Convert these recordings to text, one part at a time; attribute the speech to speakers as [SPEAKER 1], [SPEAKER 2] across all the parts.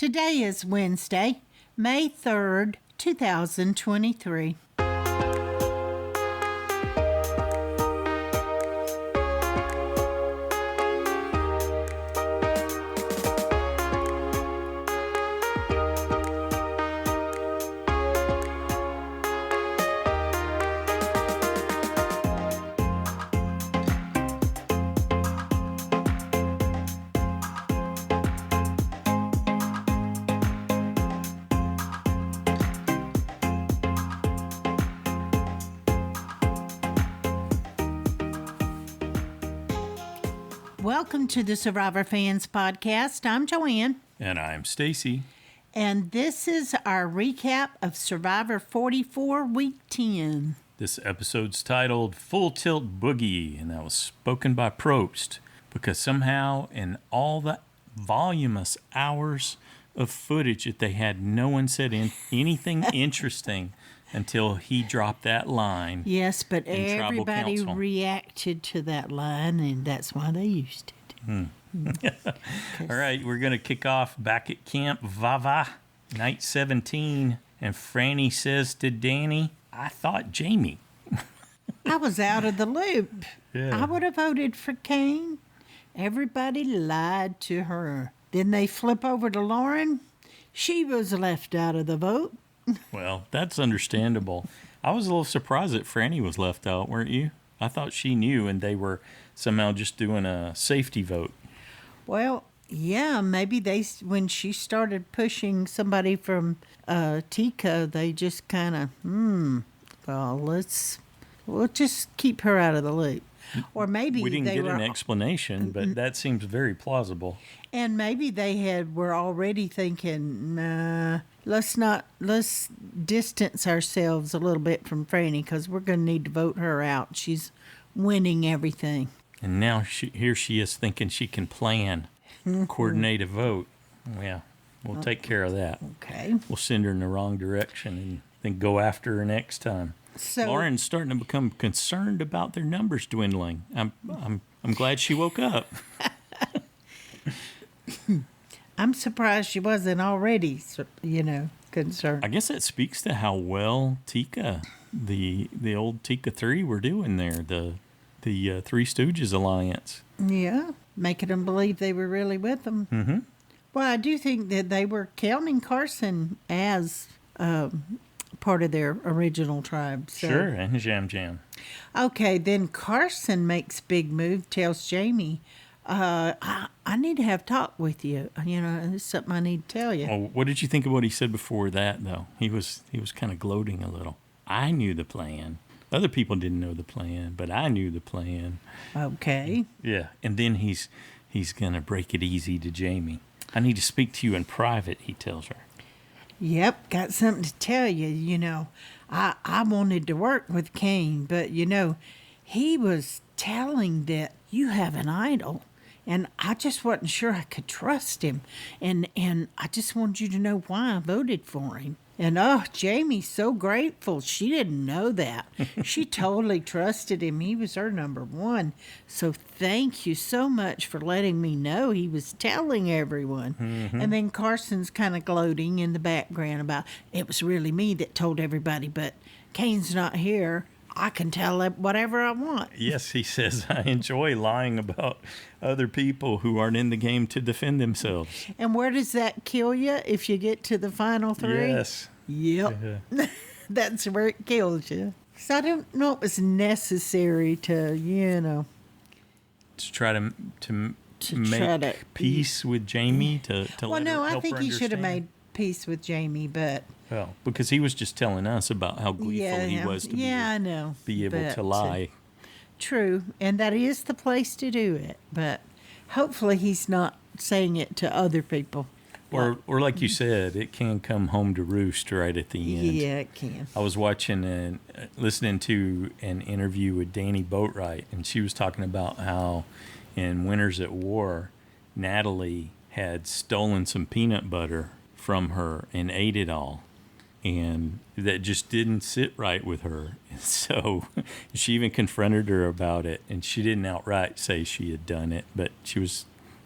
[SPEAKER 1] Today is Wednesday, May 3rd, 2023. Welcome to the Survivor Fans Podcast. I'm Joanne.
[SPEAKER 2] And I'm Stacy.
[SPEAKER 1] And this is our recap of Survivor 44, Week 10.
[SPEAKER 2] This episode's titled Full Tilt Boogie, and that was spoken by Probst, because somehow in all the voluminous hours of footage that they had, no one said anything interesting until he dropped that line.
[SPEAKER 1] Yes, but everybody reacted to that line, and that's why they used it.
[SPEAKER 2] All right, we're going to kick off back at Camp Vava, night 17, and Franny says to Danny, I thought Jaime.
[SPEAKER 1] I was out of the loop.
[SPEAKER 2] Yeah.
[SPEAKER 1] I would have voted for Kane. Everybody lied to her. Then they flip over to Lauren. She was left out of the vote.
[SPEAKER 2] Well, that's understandable. I was a little surprised that Franny was left out, weren't you? I thought she knew and they were somehow just doing a safety vote.
[SPEAKER 1] Well, yeah, maybe when she started pushing somebody from Tika, they just kind of, we'll just keep her out of the loop. Or maybe
[SPEAKER 2] we didn't get an explanation, but that seems very plausible.
[SPEAKER 1] And maybe they were already thinking, let's distance ourselves a little bit from Franny because we're going to need to vote her out. She's winning everything.
[SPEAKER 2] And now here she is thinking she can plan, coordinate a vote. Yeah, we'll take care of that.
[SPEAKER 1] Okay.
[SPEAKER 2] We'll send her in the wrong direction and then go after her next time.
[SPEAKER 1] So,
[SPEAKER 2] Lauren's starting to become concerned about their numbers dwindling. I'm glad she woke up.
[SPEAKER 1] I'm surprised she wasn't already, concerned.
[SPEAKER 2] I guess that speaks to how well Tika, the old Tika 3 were doing there, the Three Stooges alliance.
[SPEAKER 1] Yeah, making them believe they were really with them.
[SPEAKER 2] Mm-hmm.
[SPEAKER 1] Well, I do think that they were counting Carson as part of their original tribe. So.
[SPEAKER 2] Sure, and Yam Yam.
[SPEAKER 1] Okay, then Carson makes big move, tells Jaime, I need to have talk with you. It's something I need to tell you.
[SPEAKER 2] Oh, what did you think of what he said before that, though? He was kind of gloating a little. I knew the plan. Other people didn't know the plan, but I knew the plan.
[SPEAKER 1] Okay.
[SPEAKER 2] Yeah, and then he's going to break it easy to Jaime. I need to speak to you in private, he tells her.
[SPEAKER 1] Yep, got something to tell you. I wanted to work with Kane, but, he was telling that you have an idol, and I just wasn't sure I could trust him, and I just wanted you to know why I voted for him. And, Jamie's so grateful. She didn't know that. She totally trusted him. He was her number one. So thank you so much for letting me know he was telling everyone. Mm-hmm. And then Carson's kind of gloating in the background about, it was really me that told everybody, but Kane's not here. I can tell whatever I want.
[SPEAKER 2] Yes, he says, I enjoy lying about other people who aren't in the game to defend themselves.
[SPEAKER 1] And where does that kill you if you get to the final three?
[SPEAKER 2] Yes.
[SPEAKER 1] Yep. That's where it kills you. So I don't know it was necessary to,
[SPEAKER 2] to try to make peace with Jaime, to
[SPEAKER 1] well,
[SPEAKER 2] let
[SPEAKER 1] no,
[SPEAKER 2] her help
[SPEAKER 1] I think
[SPEAKER 2] her
[SPEAKER 1] he should have
[SPEAKER 2] understand.
[SPEAKER 1] made peace with Jaime, but...
[SPEAKER 2] Well, because he was just telling us about how gleeful he was to be able to lie.
[SPEAKER 1] True, and that is the place to do it, but hopefully he's not saying it to other people.
[SPEAKER 2] Or like you said, it can come home to roost right at the end.
[SPEAKER 1] Yeah, it can.
[SPEAKER 2] I was listening to an interview with Danny Boatwright, and she was talking about how in Winters at War, Natalie had stolen some peanut butter from her and ate it all. And that just didn't sit right with her. So she even confronted her about it, and she didn't outright say she had done it, but she was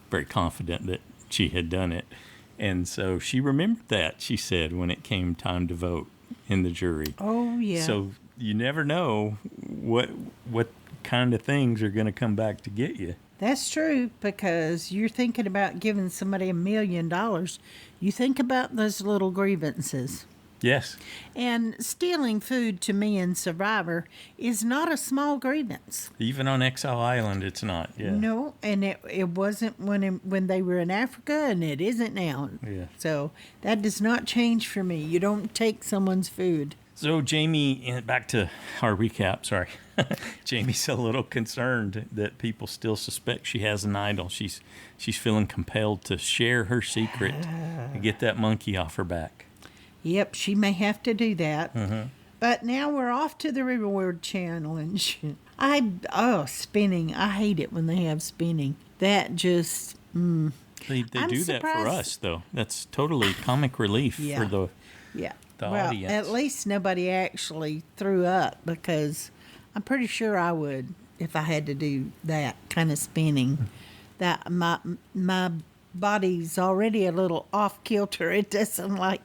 [SPEAKER 2] very confident that she had done it. And so she remembered that, she said, when it came time to vote in the jury.
[SPEAKER 1] Oh, yeah.
[SPEAKER 2] So you never know what kind of things are going to come back to get you.
[SPEAKER 1] That's true, because you're thinking about giving somebody $1 million. You think about those little grievances.
[SPEAKER 2] Yes.
[SPEAKER 1] And stealing food, to me in Survivor, is not a small grievance.
[SPEAKER 2] Even on Exile Island, it's not. Yeah.
[SPEAKER 1] No, and it wasn't when they were in Africa, and it isn't now.
[SPEAKER 2] Yeah.
[SPEAKER 1] So that does not change for me. You don't take someone's food.
[SPEAKER 2] So Jaime, back to our recap, sorry. Jamie's a little concerned that people still suspect she has an idol. She's feeling compelled to share her secret and get that monkey off her back.
[SPEAKER 1] Yep, she may have to do that.
[SPEAKER 2] Mm-hmm.
[SPEAKER 1] But now we're off to the reward challenge. Spinning. I hate it when they have spinning. That just...
[SPEAKER 2] They do that for us, though. That's totally comic relief for the audience.
[SPEAKER 1] At least nobody actually threw up, because I'm pretty sure I would if I had to do that kind of spinning. That my body's already a little off kilter. It doesn't like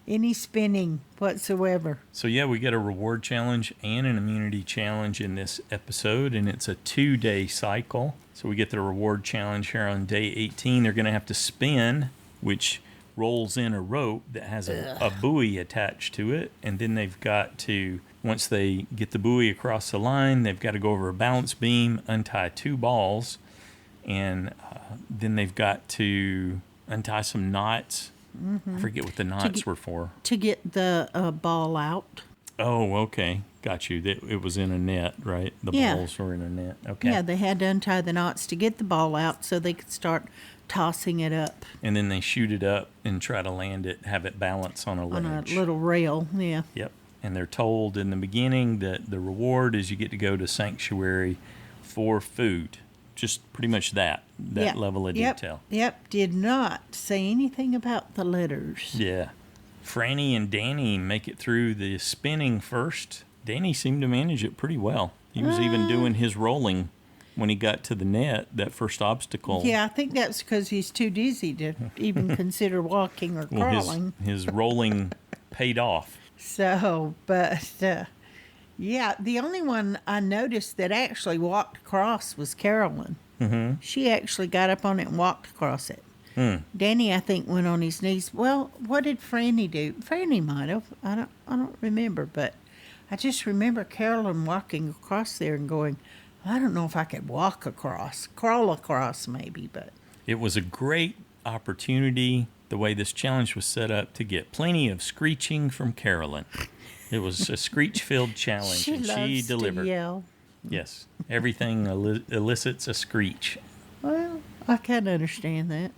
[SPEAKER 1] any spinning whatsoever.
[SPEAKER 2] So yeah, we get a reward challenge and an immunity challenge in this episode, and it's a 2-day cycle. So we get the reward challenge here on day 18. They're going to have to spin, which rolls in a rope that has a buoy attached to it, and then they've got to, once they get the buoy across the line, they've got to go over a balance beam, untie 2 balls, and then they've got to untie some knots. Mm-hmm. I forget what the knots were for.
[SPEAKER 1] To get the ball out.
[SPEAKER 2] Oh, okay. Got you. It was in a net, right? The balls were in a net. Okay.
[SPEAKER 1] Yeah, they had to untie the knots to get the ball out so they could start tossing it up.
[SPEAKER 2] And then they shoot it up and try to land it, have it balance on a ledge.
[SPEAKER 1] On a little rail, yeah.
[SPEAKER 2] Yep. And they're told in the beginning that the reward is you get to go to Sanctuary for food. Just pretty much that level of detail.
[SPEAKER 1] Yep. Did not say anything about the letters.
[SPEAKER 2] Yeah. Franny and Danny make it through the spinning first. Danny seemed to manage it pretty well. He was even doing his rolling when he got to the net, that first obstacle.
[SPEAKER 1] Yeah, I think that's because he's too dizzy to even consider walking or crawling.
[SPEAKER 2] His rolling paid off.
[SPEAKER 1] So, but... yeah, the only one I noticed that actually walked across was Carolyn. Mm-hmm. She actually got up on it and walked across it. Danny, I think, went on his knees. Well, what did Franny do? Franny might have. I don't remember, but I just remember Carolyn walking across there and going, I don't know if I could crawl across maybe, but... It
[SPEAKER 2] was a great opportunity, the way this challenge was set up, to get plenty of screeching from Carolyn. It was a screech-filled challenge,
[SPEAKER 1] she
[SPEAKER 2] delivered.
[SPEAKER 1] To yell.
[SPEAKER 2] Yes, everything elicits a screech.
[SPEAKER 1] Well, I can understand that.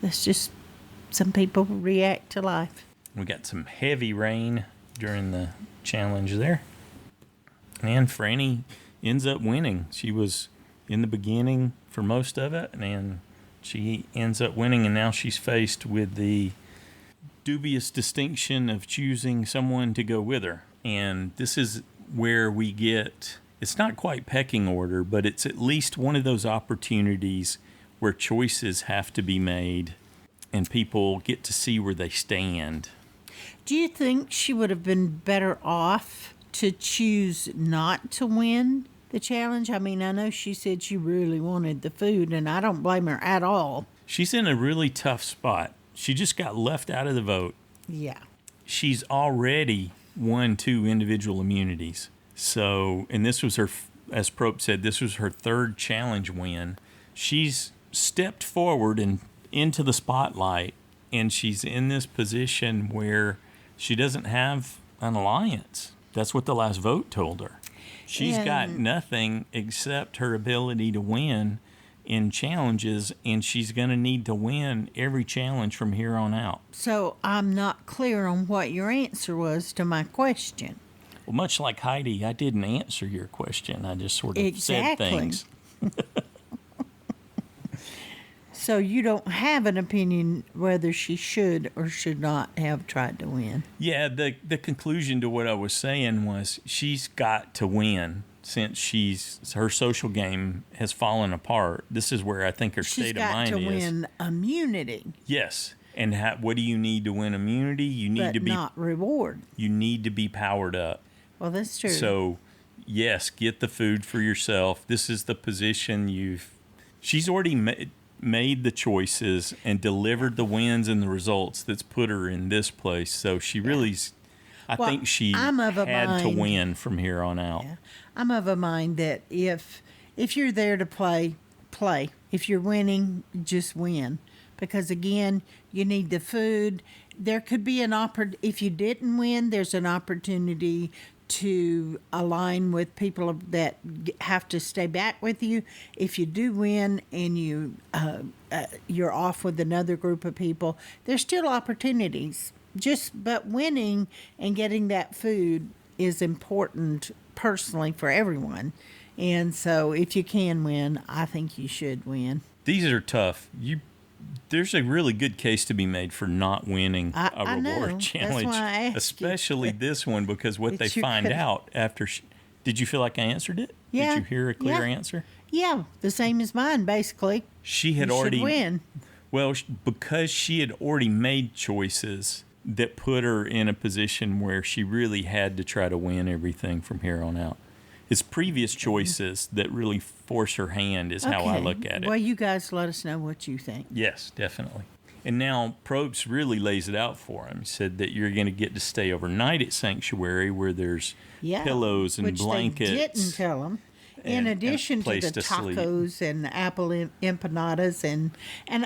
[SPEAKER 1] That's just some people react to life.
[SPEAKER 2] We got some heavy rain during the challenge there, and Franny ends up winning. She was in the beginning for most of it, and she ends up winning, and now she's faced with the dubious distinction of choosing someone to go with her. And this is where we get, it's not quite pecking order, but it's at least one of those opportunities where choices have to be made and people get to see where they stand.
[SPEAKER 1] Do you think she would have been better off to choose not to win the challenge? I mean, I know she said she really wanted the food, and I don't blame her at all.
[SPEAKER 2] She's in a really tough spot. She just got left out of the vote.
[SPEAKER 1] Yeah.
[SPEAKER 2] She's already won 2 individual immunities. So, and this was her, as Prope said, this was her 3rd challenge win. She's stepped forward and into the spotlight, and she's in this position where she doesn't have an alliance. That's what the last vote told her. She's got nothing except her ability to win in challenges, and she's going to need to win every challenge from here on out.
[SPEAKER 1] So I'm not clear on what your answer was to my question.
[SPEAKER 2] Well, much like Heidi, I didn't answer your question. I just sort of said things.
[SPEAKER 1] So you don't have an opinion whether she should or should not have tried to win?
[SPEAKER 2] Yeah, the conclusion to what I was saying was she's got to win. since her social game has fallen apart. This is where I think her
[SPEAKER 1] She's
[SPEAKER 2] state of
[SPEAKER 1] got
[SPEAKER 2] mind
[SPEAKER 1] to
[SPEAKER 2] is.
[SPEAKER 1] win immunity,
[SPEAKER 2] Yes. And what do you need to win immunity? You need
[SPEAKER 1] but
[SPEAKER 2] to be
[SPEAKER 1] not reward.
[SPEAKER 2] you need to be powered up.
[SPEAKER 1] Well, that's true.
[SPEAKER 2] So, yes, get the food for yourself. This is the position she's already made the choices and delivered the wins and the results that's put her in this place. So she really's I think she had to win from here on out.
[SPEAKER 1] Yeah. I'm of a mind that if you're there to play. If you're winning, just win. Because again, you need the food. There could be if you didn't win, there's an opportunity to align with people that have to stay back with you. If you do win and you're off with another group of people, there's still opportunities. But winning and getting that food is important personally for everyone. And so if you can win, I think you should win.
[SPEAKER 2] These are tough. There's a really good case to be made for not winning a reward challenge,
[SPEAKER 1] that's why I asked
[SPEAKER 2] especially this one, because what they
[SPEAKER 1] you
[SPEAKER 2] find
[SPEAKER 1] could-
[SPEAKER 2] out after. Did you feel like I answered it?
[SPEAKER 1] Yeah.
[SPEAKER 2] Did you hear a clear
[SPEAKER 1] Yeah.
[SPEAKER 2] answer?
[SPEAKER 1] Yeah, the same as mine, basically.
[SPEAKER 2] She had
[SPEAKER 1] You
[SPEAKER 2] already
[SPEAKER 1] should win.
[SPEAKER 2] Well, because she had already made choices that put her in a position where she really had to try to win everything from here on out. It's previous choices that really force her hand is how I look at it.
[SPEAKER 1] Well, you guys let us know what you think.
[SPEAKER 2] Yes, definitely. And now Probst really lays it out for him. He said that you're going to get to stay overnight at Sanctuary where there's pillows and
[SPEAKER 1] which
[SPEAKER 2] blankets.
[SPEAKER 1] They didn't tell them. In addition to the tacos and apple empanadas and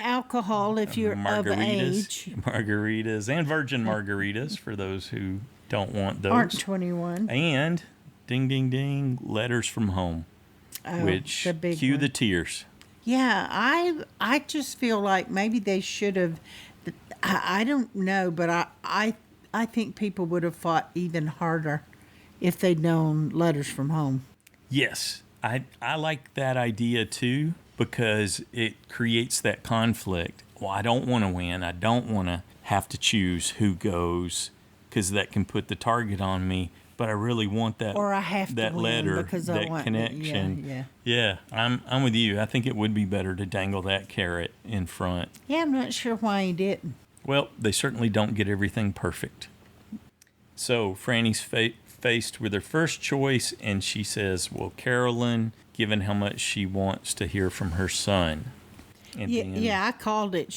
[SPEAKER 1] alcohol if you're of age.
[SPEAKER 2] Margaritas and virgin margaritas for those who don't want those.
[SPEAKER 1] Aren't 21.
[SPEAKER 2] And ding, ding, ding, letters from home, which
[SPEAKER 1] the big
[SPEAKER 2] cue
[SPEAKER 1] one.
[SPEAKER 2] the tears.
[SPEAKER 1] Yeah, I just feel like maybe they should have. I don't know, but I think people would have fought even harder if they'd known letters from home.
[SPEAKER 2] Yes, I like that idea too because it creates that conflict. Well, I don't want to win. I don't want to have to choose who goes because that can put the target on me. But I really want that,
[SPEAKER 1] or I have
[SPEAKER 2] that
[SPEAKER 1] to win
[SPEAKER 2] letter,
[SPEAKER 1] because
[SPEAKER 2] that
[SPEAKER 1] I want
[SPEAKER 2] connection. Yeah. I'm with you. I think it would be better to dangle that carrot in front.
[SPEAKER 1] Yeah, I'm not sure why he didn't.
[SPEAKER 2] Well, they certainly don't get everything perfect. So Franny's faced with her first choice, and she says, well, Carolyn, given how much she wants to hear from her son. And
[SPEAKER 1] Yeah, I called it.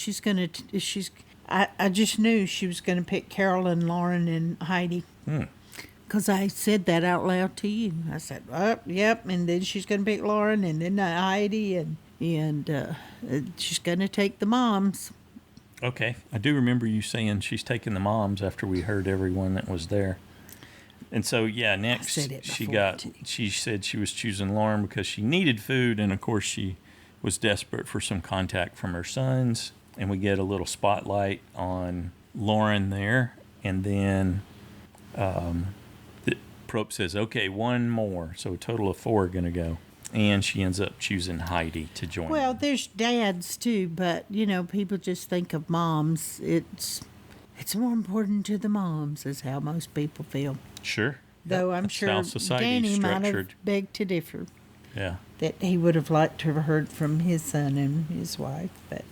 [SPEAKER 1] I just knew she was going to pick Carolyn, Lauren, and Heidi. Because I said that out loud to you. I said, oh, yep, and then she's going to pick Lauren, and then Heidi, and she's going to take the moms.
[SPEAKER 2] Okay. I do remember you saying she's taking the moms after we heard everyone that was there. And so, yeah, next she said she was choosing Lauren because she needed food, and of course she was desperate for some contact from her sons. And we get a little spotlight on Lauren there, and then Probst says, okay, one more. So a total of 4 are going to go. And she ends up choosing Heidi to join.
[SPEAKER 1] Well, there's dads too, but, people just think of moms. It's more important to the moms is how most people feel.
[SPEAKER 2] Sure.
[SPEAKER 1] Though I'm
[SPEAKER 2] That's
[SPEAKER 1] sure
[SPEAKER 2] how society's
[SPEAKER 1] Danny might have
[SPEAKER 2] structured.
[SPEAKER 1] begged to differ.
[SPEAKER 2] Yeah.
[SPEAKER 1] That he would have liked to have heard from his son and his wife, but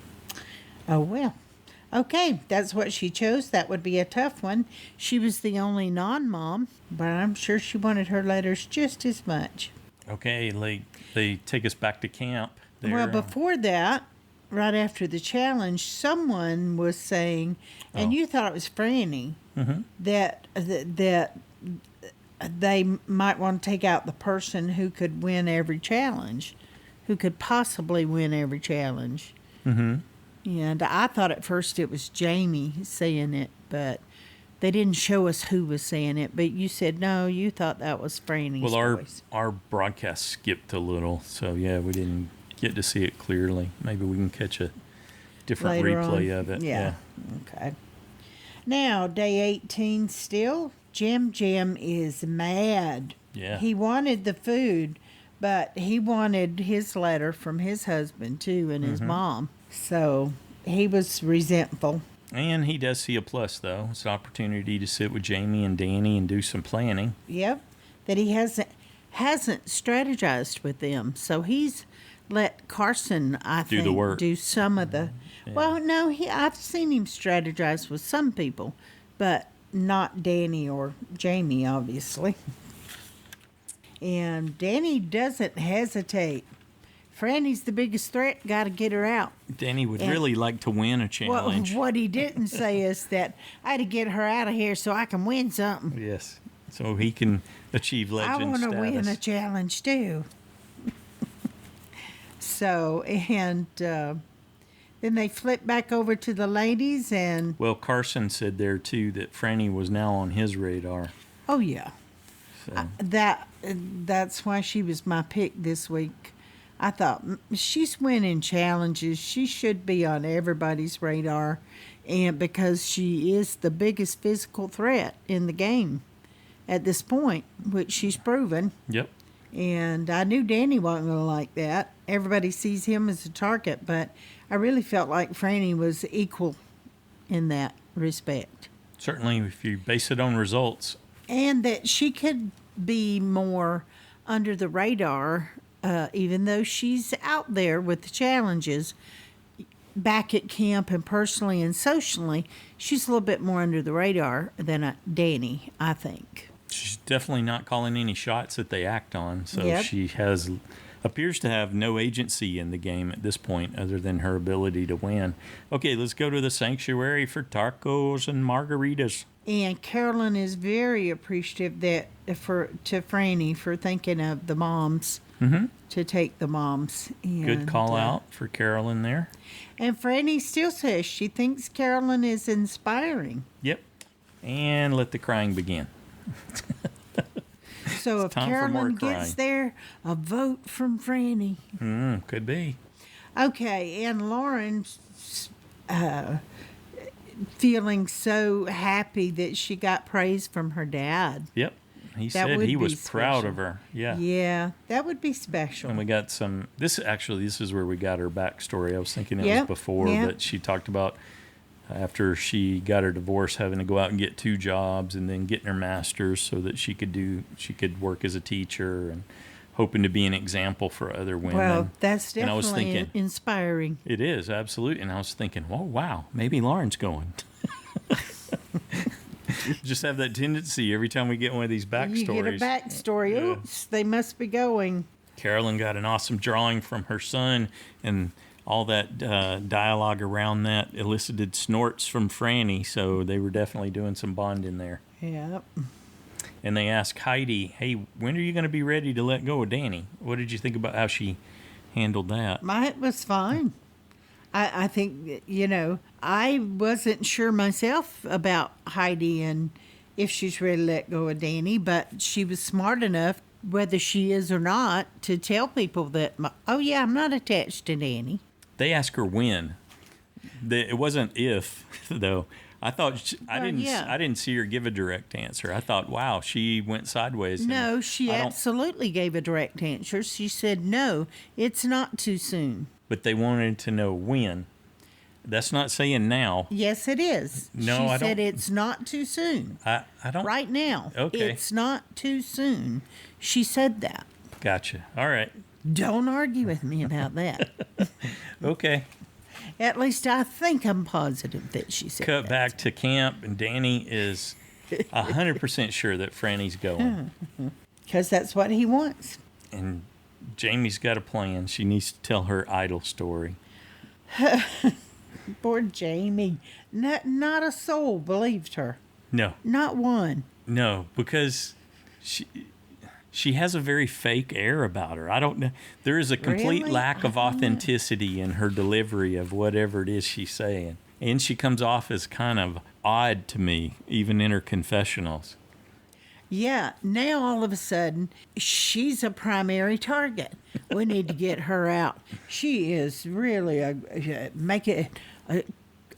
[SPEAKER 1] oh well. Okay, that's what she chose. That would be a tough one. She was the only non-mom, but I'm sure she wanted her letters just as much.
[SPEAKER 2] Okay, they take us back to camp.
[SPEAKER 1] Well, before that, right after the challenge, someone was saying, and you thought it was Franny, that they might want to take out the person who could win every challenge, who could possibly win every challenge.
[SPEAKER 2] Mm-hmm.
[SPEAKER 1] And I thought at first it was Jaime saying it, but they didn't show us who was saying it. But you said, no, you thought that was Franny's voice.
[SPEAKER 2] Our broadcast skipped a little, so yeah, we didn't get to see it clearly. Maybe we can catch a different
[SPEAKER 1] Later
[SPEAKER 2] replay
[SPEAKER 1] on.
[SPEAKER 2] of it.
[SPEAKER 1] Yeah. Okay. Now, day 18 still. Yam Yam is mad.
[SPEAKER 2] Yeah.
[SPEAKER 1] He wanted the food, but he wanted his letter from his husband, too, and his mom. So he was resentful.
[SPEAKER 2] And he does see a plus, though. It's an opportunity to sit with Jaime and Danny and do some planning.
[SPEAKER 1] Yep. That he hasn't. hasn't strategized with them. So he's let Carson, I
[SPEAKER 2] Do the
[SPEAKER 1] think,
[SPEAKER 2] work.
[SPEAKER 1] do some of the.
[SPEAKER 2] Yeah.
[SPEAKER 1] Well, no, I've seen him strategize with some people, but not Danny or Jaime, obviously. And Danny doesn't hesitate. Franny's the biggest threat. Got to get her out.
[SPEAKER 2] Danny would
[SPEAKER 1] And-
[SPEAKER 2] really like to win a
[SPEAKER 1] Well,
[SPEAKER 2] challenge.
[SPEAKER 1] what he didn't say is that I had to get her out of here so I can win something.
[SPEAKER 2] Yes. So he can achieve
[SPEAKER 1] I
[SPEAKER 2] legend
[SPEAKER 1] want to
[SPEAKER 2] status.
[SPEAKER 1] win a challenge too. So, and then they flip back over to the ladies, and
[SPEAKER 2] Well, Carson said there too that Franny was now on his radar.
[SPEAKER 1] oh yeah,
[SPEAKER 2] So
[SPEAKER 1] that's why she was my pick this week. I thought she's winning challenges. She should be on everybody's radar, and because she is the biggest physical threat in the game at this point, which she's proven.
[SPEAKER 2] yep.
[SPEAKER 1] And I knew Danny wasn't going to like that. Everybody sees him as a target, but I really felt like Franny was equal in that respect.
[SPEAKER 2] Certainly, if you base it on results.
[SPEAKER 1] And that she could be more under the radar, even though she's out there with the challenges. Back at camp and personally and socially, she's a little bit more under the radar than Danny, I think.
[SPEAKER 2] She's definitely not calling any shots that they act on. So
[SPEAKER 1] Yep.
[SPEAKER 2] she appears to have no agency in the game at this point other than her ability to win. Okay, let's go to the sanctuary for tacos and margaritas.
[SPEAKER 1] And Carolyn is very appreciative to Franny for thinking of the moms, to take the moms. And,
[SPEAKER 2] Good call out for Carolyn there.
[SPEAKER 1] And Franny still says she thinks Carolyn is inspiring.
[SPEAKER 2] Yep. And let the crying begin.
[SPEAKER 1] So if
[SPEAKER 2] time for more
[SPEAKER 1] Carolyn
[SPEAKER 2] crying.
[SPEAKER 1] gets there, a vote from Franny.
[SPEAKER 2] Could be.
[SPEAKER 1] Okay, and Lauren's feeling so happy that she got praise from her dad.
[SPEAKER 2] Yep. He
[SPEAKER 1] That
[SPEAKER 2] said
[SPEAKER 1] would
[SPEAKER 2] he
[SPEAKER 1] be
[SPEAKER 2] was proud
[SPEAKER 1] special.
[SPEAKER 2] of her. Yeah.
[SPEAKER 1] Yeah, that would be special.
[SPEAKER 2] And we got some. This is where we got her backstory. I was thinking it
[SPEAKER 1] Yep,
[SPEAKER 2] was before,
[SPEAKER 1] yep.
[SPEAKER 2] but she talked about after she got her divorce, having to go out and get 2 jobs, and then getting her master's so that she could work as a teacher, and hoping to be an example for other women.
[SPEAKER 1] Well, that's
[SPEAKER 2] And I was
[SPEAKER 1] definitely
[SPEAKER 2] thinking-
[SPEAKER 1] inspiring.
[SPEAKER 2] It is absolutely. And I was thinking, oh wow, maybe Lauren's going. Just have that tendency every time we get one of these backstories.
[SPEAKER 1] You get a backstory.
[SPEAKER 2] Yeah.
[SPEAKER 1] Oops, they must be going.
[SPEAKER 2] Carolyn got an awesome drawing from her son, and all that dialogue around that elicited snorts from Franny, so they were definitely doing some bonding there.
[SPEAKER 1] Yep.
[SPEAKER 2] And they asked Heidi, hey, when are you going to be ready to let go of Danny? What did you think about how she handled that?
[SPEAKER 1] It was fine. I think, I wasn't sure myself about Heidi and if she's ready to let go of Danny, but she was smart enough, whether she is or not, to tell people that, oh, yeah, I'm not attached to Danny.
[SPEAKER 2] They asked her when. It wasn't if, though. I thought I didn't see her give a direct answer. I thought, wow, she went sideways.
[SPEAKER 1] No, she absolutely gave a direct answer. She said, no, it's not too soon.
[SPEAKER 2] But they wanted to know when. That's not saying now.
[SPEAKER 1] Yes, it is.
[SPEAKER 2] No,
[SPEAKER 1] she
[SPEAKER 2] I
[SPEAKER 1] said
[SPEAKER 2] don't-
[SPEAKER 1] it's not too soon.
[SPEAKER 2] I don't.
[SPEAKER 1] Right now.
[SPEAKER 2] Okay.
[SPEAKER 1] It's not too soon. She said that.
[SPEAKER 2] Gotcha. All right.
[SPEAKER 1] Don't argue with me about that.
[SPEAKER 2] Okay.
[SPEAKER 1] At least I think I'm positive that she said
[SPEAKER 2] Cut
[SPEAKER 1] that.
[SPEAKER 2] back to camp, and Danny is 100% sure that Franny's going.
[SPEAKER 1] Because that's what he wants.
[SPEAKER 2] And Jamie's got a plan. She needs to tell her idol story.
[SPEAKER 1] Poor Jaime. Not a soul believed her.
[SPEAKER 2] No,
[SPEAKER 1] Not one.
[SPEAKER 2] no, because she has a very fake air about her. I don't know. There is a complete
[SPEAKER 1] Really?
[SPEAKER 2] lack of
[SPEAKER 1] I don't know.
[SPEAKER 2] authenticity in her delivery of whatever it is she's saying. And she comes off as kind of odd to me, even in her confessionals.
[SPEAKER 1] Yeah, now all of a sudden, she's a primary target. We need to get her out. She is really making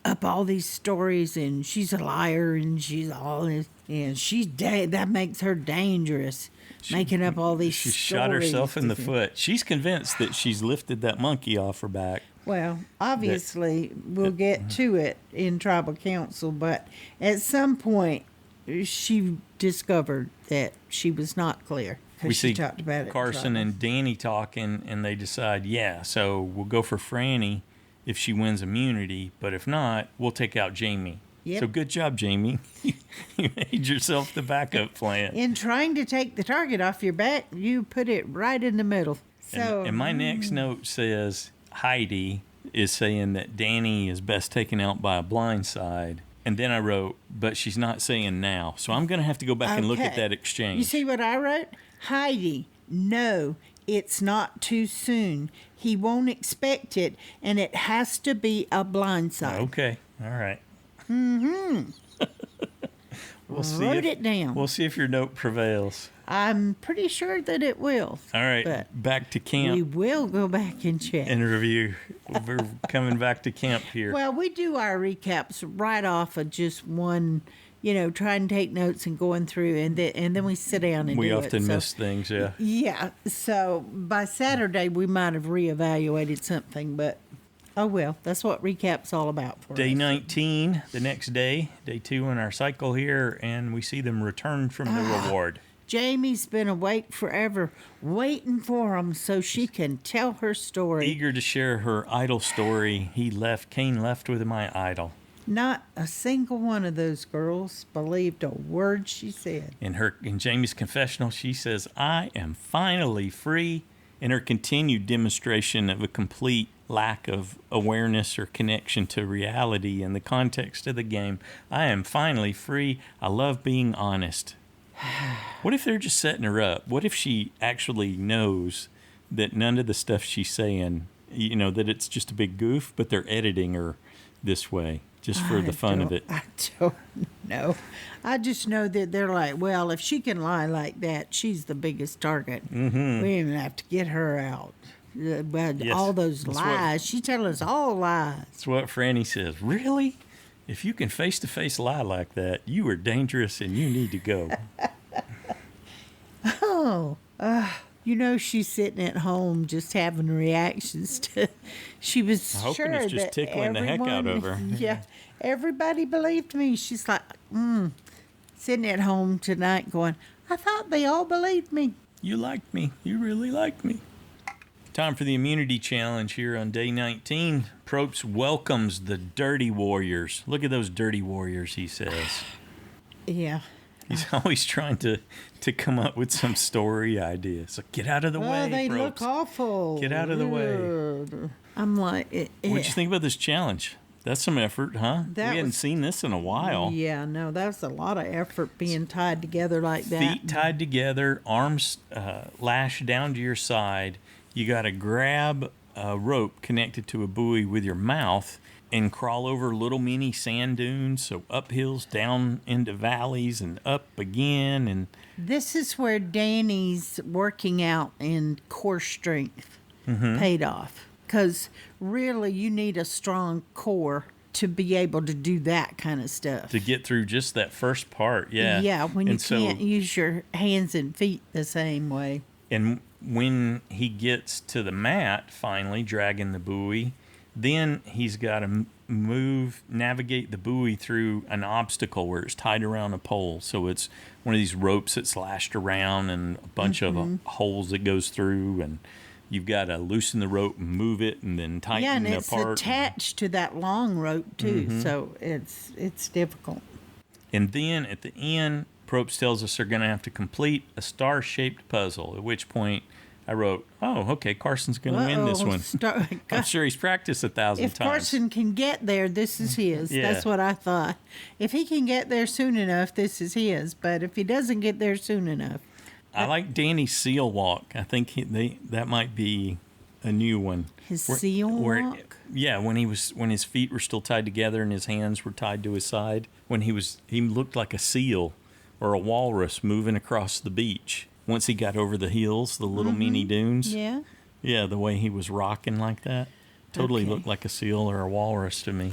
[SPEAKER 1] up all these stories, and she's a liar, and she's all this, and that makes her dangerous. Making up all these
[SPEAKER 2] She
[SPEAKER 1] stories.
[SPEAKER 2] shot herself in the foot. She's convinced that she's lifted that monkey off her back.
[SPEAKER 1] Well, obviously, we'll get to it in tribal council, but at some point, she discovered that she was not clear.
[SPEAKER 2] we
[SPEAKER 1] she
[SPEAKER 2] see
[SPEAKER 1] talked about it.
[SPEAKER 2] Carson and Danny talking, and they decide, so we'll go for Franny if she wins immunity, but if not, we'll take out Jaime.
[SPEAKER 1] Yep.
[SPEAKER 2] So good job, Jaime. You made yourself the backup plan.
[SPEAKER 1] In trying to take the target off your back, you put it right in the middle. So,
[SPEAKER 2] and my next note says Heidi is saying that Danny is best taken out by a blind side. And then I wrote, but she's not saying now. So I'm going to have to go back and look at that exchange.
[SPEAKER 1] You see what I wrote? Heidi, no, it's not too soon. He won't expect it, and it has to be a blind side.
[SPEAKER 2] Okay. All right.
[SPEAKER 1] Wrote it down.
[SPEAKER 2] We'll see if your note prevails.
[SPEAKER 1] I'm pretty sure that it will.
[SPEAKER 2] All right.
[SPEAKER 1] But
[SPEAKER 2] back to camp.
[SPEAKER 1] we will go back and check.
[SPEAKER 2] And review. We're coming back to camp here.
[SPEAKER 1] Well, we do our recaps right off of just one, try and take notes and going through, and then we sit down and
[SPEAKER 2] we
[SPEAKER 1] do it.
[SPEAKER 2] often miss things, yeah.
[SPEAKER 1] Yeah. So by Saturday, we might have reevaluated something, but oh well, that's what recap's all about for us.
[SPEAKER 2] Day 19, the next day, day 2 in our cycle here, and we see them return from the reward.
[SPEAKER 1] Jamie's been awake forever, waiting for him so she can tell her story.
[SPEAKER 2] Eager to share her idol story. Cain left with my idol.
[SPEAKER 1] Not a single one of those girls believed a word she said.
[SPEAKER 2] In Jamie's confessional, she says, I am finally free. In her continued demonstration of a complete lack of awareness or connection to reality in the context of the game, I am finally free. I love being honest. What if they're just setting her up? What if she actually knows that none of the stuff she's saying, that it's just a big goof, but they're editing her this way just for the fun of it?
[SPEAKER 1] I don't know. I just know that they're like, well, if she can lie like that, she's the biggest target. Mm-hmm. We even have to get her out. But
[SPEAKER 2] Yes.
[SPEAKER 1] all those lies, she tells us all lies.
[SPEAKER 2] That's what Franny says. Really? If you can face-to-face lie like that, you are dangerous and you need to go.
[SPEAKER 1] She's sitting at home just having reactions to. She was
[SPEAKER 2] I hope
[SPEAKER 1] sure
[SPEAKER 2] it's just
[SPEAKER 1] that
[SPEAKER 2] tickling the heck out of her.
[SPEAKER 1] Yeah, everybody believed me. She's like, sitting at home tonight, going, I thought they all believed me.
[SPEAKER 2] You liked me. You really liked me. Time for the immunity challenge here on day 19. Probst welcomes the dirty warriors. Look at those dirty warriors, he says.
[SPEAKER 1] Yeah.
[SPEAKER 2] He's always trying to come up with some story ideas. So get out of the way,
[SPEAKER 1] They
[SPEAKER 2] Probst.
[SPEAKER 1] look awful.
[SPEAKER 2] Get out of the way.
[SPEAKER 1] I'm like,
[SPEAKER 2] What'd you think about this challenge? That's some effort, huh? We hadn't seen this in a while.
[SPEAKER 1] Yeah, no, that's a lot of effort being tied together like that.
[SPEAKER 2] Feet tied together, arms lashed down to your side. You got to grab a rope connected to a buoy with your mouth and crawl over little mini sand dunes, so up hills, down into valleys, and up again. And
[SPEAKER 1] this is where Danny's working out in core strength paid off. Because really, you need a strong core to be able to do that kind of stuff.
[SPEAKER 2] to get through just that first part, yeah.
[SPEAKER 1] Yeah, when you
[SPEAKER 2] And so-
[SPEAKER 1] can't use your hands and feet the same way.
[SPEAKER 2] And when he gets to the mat, finally dragging the buoy, then he's got to navigate the buoy through an obstacle where it's tied around a pole. So it's one of these ropes that's lashed around and a bunch of holes that goes through, and you've got to loosen the rope and move it and then tighten
[SPEAKER 1] Yeah, and
[SPEAKER 2] it
[SPEAKER 1] it's
[SPEAKER 2] apart.
[SPEAKER 1] attached to that long rope too, so it's difficult.
[SPEAKER 2] And then at the end, Probst tells us they're going to have to complete a star-shaped puzzle, at which point I wrote, oh, okay, Carson's going to win this one. I'm sure he's practiced 1,000
[SPEAKER 1] If
[SPEAKER 2] times.
[SPEAKER 1] Carson can get there, this is his.
[SPEAKER 2] Yeah.
[SPEAKER 1] That's what I thought. If he can get there soon enough, this is his. But if he doesn't get there soon enough.
[SPEAKER 2] I like Danny's seal walk. I think that might be a new one.
[SPEAKER 1] His seal walk?
[SPEAKER 2] Yeah, when his feet were still tied together and his hands were tied to his side. When he looked like a seal or a walrus moving across the beach. Once he got over the hills, the little mini dunes.
[SPEAKER 1] Yeah.
[SPEAKER 2] Yeah, the way he was rocking like that. Totally
[SPEAKER 1] Okay.
[SPEAKER 2] looked like a seal or a walrus to me.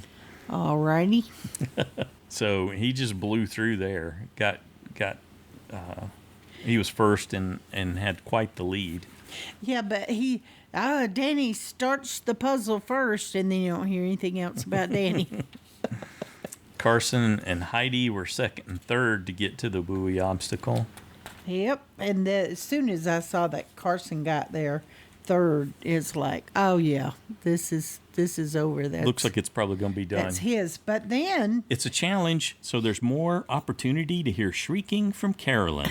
[SPEAKER 1] All righty.
[SPEAKER 2] So he just blew through there. He was first and had quite the lead.
[SPEAKER 1] Yeah, but Danny starts the puzzle first, and then you don't hear anything else about Danny.
[SPEAKER 2] Carson and Heidi were second and third to get to the buoy obstacle.
[SPEAKER 1] Yep. And as soon as I saw that Carson got there third, it's like, oh yeah, this is over. That's,
[SPEAKER 2] Looks like it's probably going to be done.
[SPEAKER 1] that's his. But then
[SPEAKER 2] It's a challenge, so there's more opportunity to hear shrieking from Carolyn.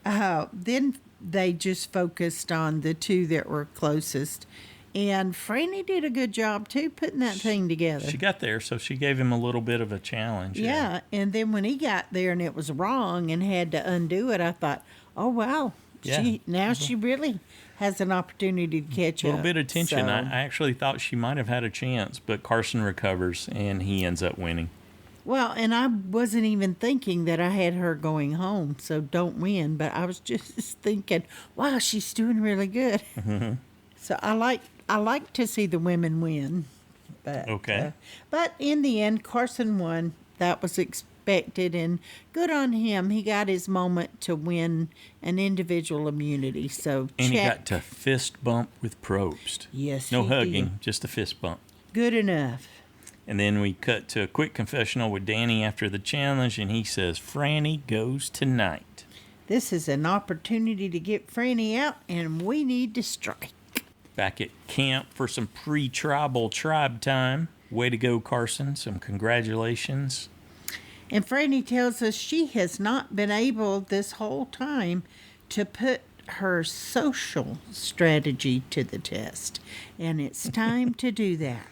[SPEAKER 1] then they just focused on the two that were closest. And Franny did a good job too putting that thing together.
[SPEAKER 2] She got there, so she gave him a little bit of a challenge.
[SPEAKER 1] Yeah, and then when he got there and it was wrong and had to undo it, I thought, oh wow,
[SPEAKER 2] Yeah.
[SPEAKER 1] she really has an opportunity to catch
[SPEAKER 2] A
[SPEAKER 1] up.
[SPEAKER 2] little bit of tension.
[SPEAKER 1] So-
[SPEAKER 2] I actually thought she might have had a chance, but Carson recovers and he ends up winning.
[SPEAKER 1] Well, and I wasn't even thinking that I had her going home, so don't win. But I was just thinking, wow, she's doing really good.
[SPEAKER 2] Mm-hmm.
[SPEAKER 1] So I like to see the women win. But,
[SPEAKER 2] Okay.
[SPEAKER 1] but in the end, Carson won. That was expected, and good on him. He got his moment to win an individual immunity. So
[SPEAKER 2] And he
[SPEAKER 1] check.
[SPEAKER 2] got to fist bump with Probst.
[SPEAKER 1] Yes,
[SPEAKER 2] No
[SPEAKER 1] he
[SPEAKER 2] hugging,
[SPEAKER 1] did.
[SPEAKER 2] just a fist bump.
[SPEAKER 1] Good enough.
[SPEAKER 2] And then we cut to a quick confessional with Danny after the challenge, and he says, Franny goes tonight.
[SPEAKER 1] This is an opportunity to get Franny out, and we need to strike.
[SPEAKER 2] Back at camp for some pre-tribal tribe time. Way to go, Carson. Some congratulations.
[SPEAKER 1] And Franny tells us she has not been able this whole time to put her social strategy to the test. And it's time to do that.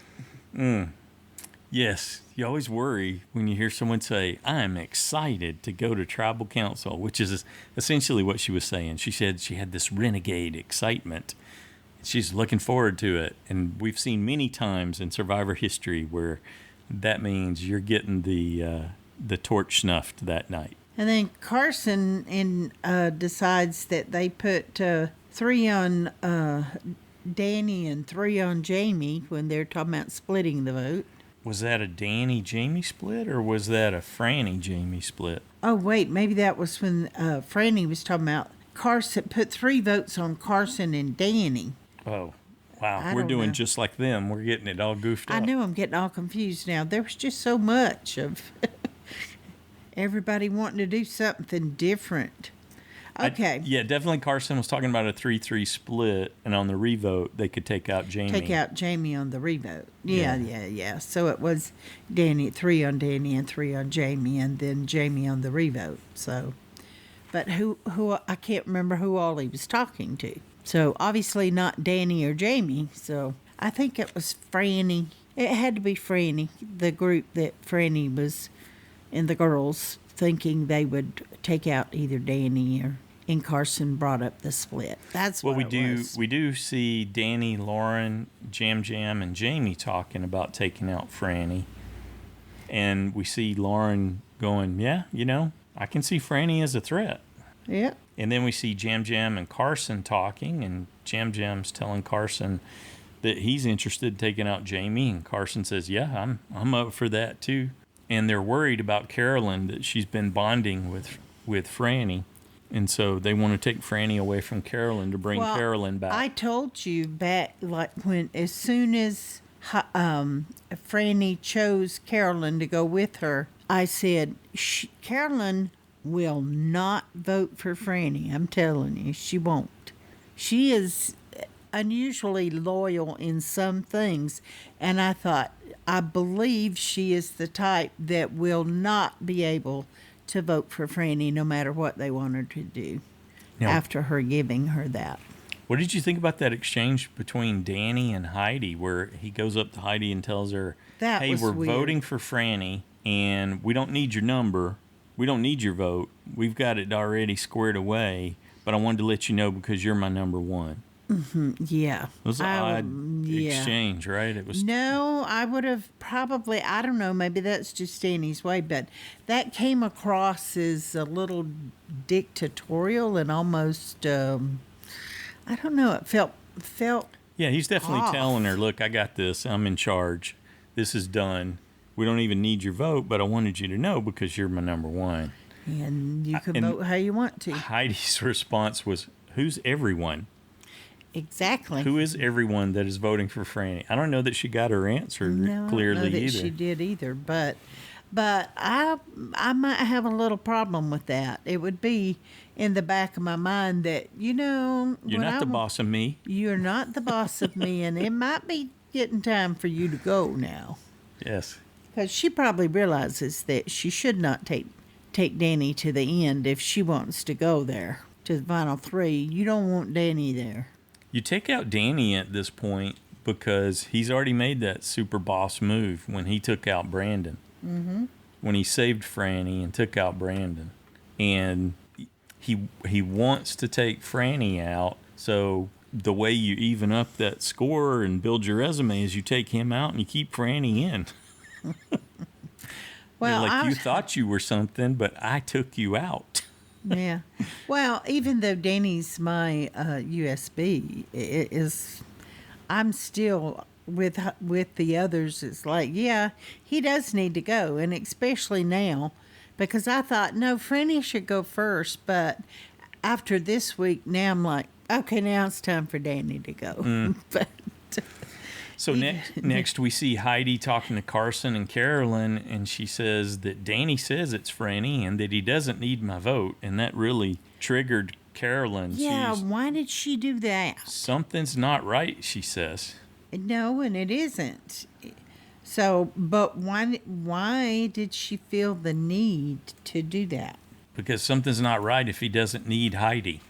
[SPEAKER 2] Yes, you always worry when you hear someone say, I'm excited to go to tribal council, which is essentially what she was saying. She said she had this renegade excitement. She's looking forward to it. And we've seen many times in Survivor history where that means you're getting the torch snuffed that night.
[SPEAKER 1] And then Carson decides that they put 3 on Danny and 3 on Jaime when they're talking about splitting the vote.
[SPEAKER 2] Was that a Danny-Jamie split or was that a Franny-Jamie split?
[SPEAKER 1] Oh, wait, maybe that was when Franny was talking about Carson, put 3 votes on Carson and Danny.
[SPEAKER 2] Oh, wow.
[SPEAKER 1] I
[SPEAKER 2] We're
[SPEAKER 1] don't
[SPEAKER 2] doing
[SPEAKER 1] know.
[SPEAKER 2] just like them. We're getting it all goofed up.
[SPEAKER 1] I know I'm getting all confused now. There was just so much of everybody wanting to do something different. Okay.
[SPEAKER 2] Yeah, definitely Carson was talking about a 3-3 split, and on the revote, they could take out Jaime.
[SPEAKER 1] Take out Jaime on the revote.
[SPEAKER 2] Yeah.
[SPEAKER 1] Yeah. So it was 3 on Danny and 3 on Jaime, and then Jaime on the revote. So, but who I can't remember who all he was talking to. So obviously not Danny or Jaime. So I think it was Franny. It had to be Franny, the group that Franny was, and the girls thinking they would take out either Danny or. And Carson brought up the split. That's what it was.
[SPEAKER 2] We do see Danny, Lauren, Yam Yam, and Jaime talking about taking out Franny. And we see Lauren going, yeah, I can see Franny as a threat.
[SPEAKER 1] Yeah.
[SPEAKER 2] And then we see Yam Yam and Carson talking, and Yam Yam's telling Carson that he's interested in taking out Jaime, and Carson says, yeah, I'm up for that too. And they're worried about Carolyn, that she's been bonding with Franny. And so they want to take Franny away from Carolyn to bring Carolyn back.
[SPEAKER 1] I told you back, like as soon as Franny chose Carolyn to go with her, I said, Carolyn will not vote for Franny. I'm telling you, she won't. She is unusually loyal in some things. And I thought, I believe she is the type that will not be able to vote for Franny no matter what they want her to do after her giving her that.
[SPEAKER 2] What did you think about that exchange between Danny and Heidi where he goes up to Heidi and tells her,
[SPEAKER 1] That
[SPEAKER 2] hey,
[SPEAKER 1] was
[SPEAKER 2] we're
[SPEAKER 1] weird.
[SPEAKER 2] voting for Franny and we don't need your number. We don't need your vote. We've got it already squared away, but I wanted to let you know because you're my number one.
[SPEAKER 1] Yeah.
[SPEAKER 2] It was an odd exchange, right? It was.
[SPEAKER 1] No, I would have probably, I don't know, maybe that's just Danny's way, but that came across as a little dictatorial and almost, I don't know, it felt
[SPEAKER 2] Yeah, he's definitely
[SPEAKER 1] off.
[SPEAKER 2] telling her, look, I got this. I'm in charge. This is done. We don't even need your vote, but I wanted you to know because you're my number one.
[SPEAKER 1] and you can
[SPEAKER 2] and-
[SPEAKER 1] vote how you want to.
[SPEAKER 2] Heidi's response was, who's everyone?
[SPEAKER 1] Exactly.
[SPEAKER 2] Who is everyone that is voting for Franny? I don't know that she got her answer
[SPEAKER 1] No,
[SPEAKER 2] clearly
[SPEAKER 1] I don't know that
[SPEAKER 2] either.
[SPEAKER 1] she did either, but But I might have a little problem with that. It would be in the back of my mind that,
[SPEAKER 2] You're
[SPEAKER 1] when
[SPEAKER 2] not the boss of me.
[SPEAKER 1] you're not the boss of me, and it might be getting time for you to go now.
[SPEAKER 2] Yes.
[SPEAKER 1] Because she probably realizes that she should not take Danny to the end if she wants to go there to the final three. You don't want Danny there.
[SPEAKER 2] You take out Danny at this point because he's already made that super boss move when he took out Brandon. Mm-hmm. When he saved Franny and took out Brandon. And he wants to take Franny out. So the way you even up that score and build your resume is you take him out and you keep Franny in.
[SPEAKER 1] Well,
[SPEAKER 2] you thought you were something, but I took you out.
[SPEAKER 1] Yeah. Well, even though Danny's my USB, I'm still with the others. It's like, yeah, he does need to go, and especially now, because I thought no, Franny should go first, but after this week, now I'm like, okay, now it's time for Danny to go. But
[SPEAKER 2] So next we see Heidi talking to Carson and Carolyn, and she says that Danny says it's Franny and that he doesn't need my vote, and that really triggered Carolyn.
[SPEAKER 1] yeah, why did she do that?
[SPEAKER 2] Something's not right, she says.
[SPEAKER 1] No, and it isn't. So, but why did she feel the need to do that?
[SPEAKER 2] Because something's not right if he doesn't need Heidi.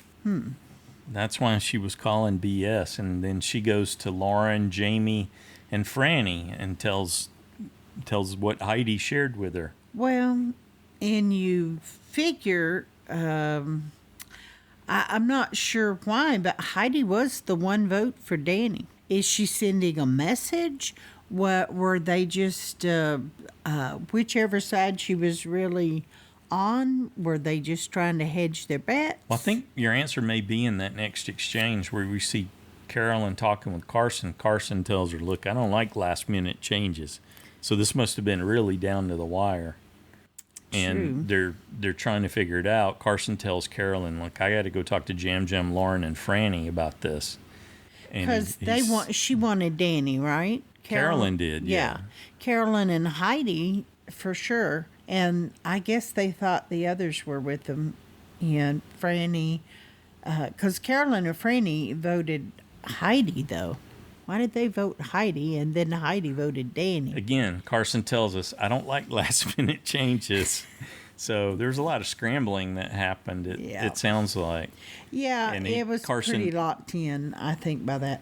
[SPEAKER 2] That's why she was calling BS. And then she goes to Lauren, Jaime, and Franny and tells what Heidi shared with her.
[SPEAKER 1] Well, and you figure, I'm not sure why, but Heidi was the one vote for Danny. Is she sending a message? What were they just whichever side she was really on? Were they just trying to hedge their bets?
[SPEAKER 2] Well, I think your answer may be in that next exchange where we see Carolyn talking with Carson. Carson tells her, "Look, I don't like last-minute changes." So this must have been really down to the wire. And they're trying to figure it out. Carson tells Carolyn, "Look, I got to go talk to Yam Yam, Lauren, and Franny about this."
[SPEAKER 1] Because she wanted Danny, right?
[SPEAKER 2] Carolyn did, yeah.
[SPEAKER 1] Carolyn and Heidi, for sure. And I guess they thought the others were with them. And Franny, because Carolyn and Franny voted Heidi, though. Why did they vote Heidi and then Heidi voted Danny?
[SPEAKER 2] Again, Carson tells us, I don't like last-minute changes. So there's a lot of scrambling that happened, it sounds like.
[SPEAKER 1] Yeah, and it was pretty locked in, I think, by that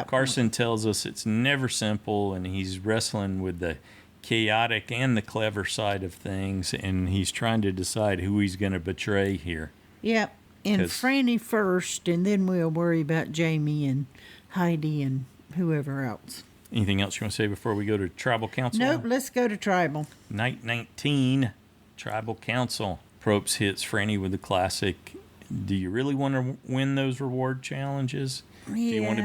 [SPEAKER 2] Carson tells us it's never simple, and he's wrestling with the chaotic and the clever side of things, and he's trying to decide who he's going to betray here.
[SPEAKER 1] Yep, and Franny first, and then we'll worry about Jaime and Heidi and whoever else.
[SPEAKER 2] Anything else you want to say before we go to Tribal Council?
[SPEAKER 1] Nope, let's go to Tribal.
[SPEAKER 2] Night 19, Tribal Council. Probst hits Franny with the classic, do you really want to win those reward challenges?
[SPEAKER 1] Yeah.
[SPEAKER 2] Do you want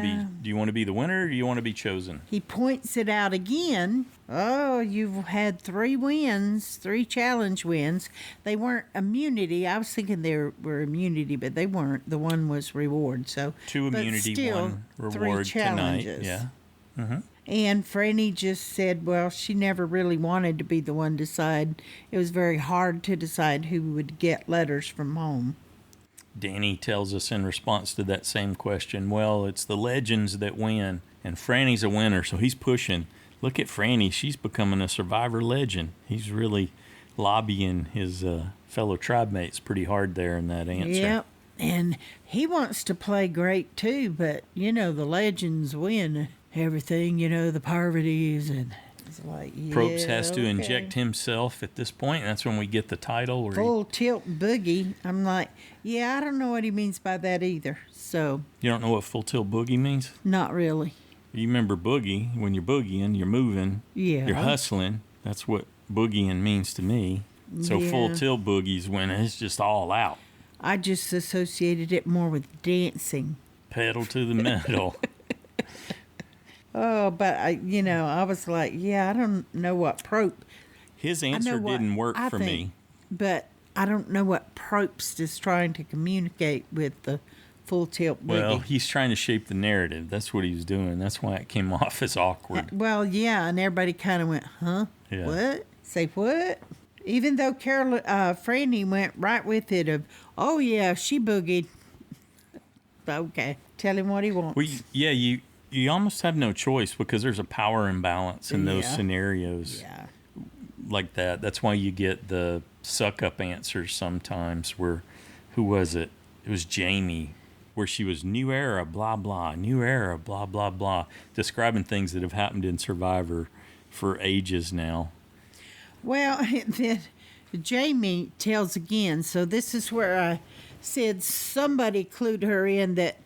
[SPEAKER 2] to be the winner, or do you want to be chosen?
[SPEAKER 1] He points it out again. Oh, you've had 3 wins, 3 challenge wins. They weren't immunity. I was thinking they were immunity, but they weren't. The one was reward. So
[SPEAKER 2] 2 immunity,
[SPEAKER 1] still,
[SPEAKER 2] 1 reward
[SPEAKER 1] 3
[SPEAKER 2] tonight.
[SPEAKER 1] challenges.
[SPEAKER 2] Yeah. Mm-hmm.
[SPEAKER 1] And Franny just said, well, she never really wanted to be the one to decide. It was very hard to decide who would get letters from home.
[SPEAKER 2] Danny tells us in response to that same question, well, it's the legends that win, and Franny's a winner, so he's pushing. Look at Franny. She's becoming a Survivor legend. He's really lobbying his fellow tribe mates pretty hard there in that answer.
[SPEAKER 1] Yep, and he wants to play great too, but, the legends win everything, the Parvati's, and it's like,
[SPEAKER 2] Probst has to inject himself at this point, and that's when we get the title.
[SPEAKER 1] Full tilt boogie. I'm like, I don't know what he means by that either. So
[SPEAKER 2] you don't know what full tilt boogie means?
[SPEAKER 1] Not really.
[SPEAKER 2] You remember boogie, when you're boogieing, you're moving, you're hustling. That's what boogieing means to me. So full tilt boogie's when it's just all out.
[SPEAKER 1] I just associated it more with dancing.
[SPEAKER 2] Pedal to the metal.
[SPEAKER 1] Oh, but I was like, I don't know what
[SPEAKER 2] His answer didn't work for me.
[SPEAKER 1] But I don't know what Probst is trying to communicate with the full tilt boogie.
[SPEAKER 2] Well, he's trying to shape the narrative. That's what he's doing. That's why it came off as awkward.
[SPEAKER 1] Well, and everybody kind of went, huh?
[SPEAKER 2] Yeah.
[SPEAKER 1] What? Say what? Even though Franny went right with it of, oh yeah, she boogied. Okay, tell him what he wants.
[SPEAKER 2] Well, yeah, you almost have no choice because there's a power imbalance in those scenarios like that. That's why you get the suck up answers sometimes where, who was it? It was Jaime, where she was new era, blah, blah, new era, blah, blah, blah, describing things that have happened in Survivor for ages now.
[SPEAKER 1] Well, then Jaime tells again, so this is where I said somebody clued her in that,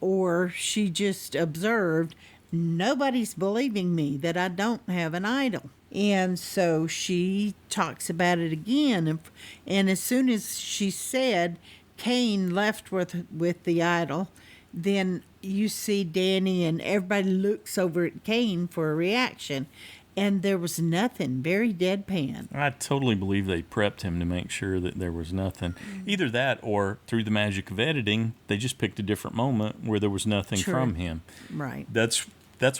[SPEAKER 1] or she just observed, nobody's believing me that I don't have an idol. And so she talks about it again. And as soon as she said Kane left with the idol, then you see Danny and everybody looks over at Kane for a reaction. And there was nothing, very deadpan.
[SPEAKER 2] I totally believe they prepped him to make sure that there was nothing. Either that or through the magic of editing, they just picked a different moment where there was nothing from him.
[SPEAKER 1] Right.
[SPEAKER 2] That's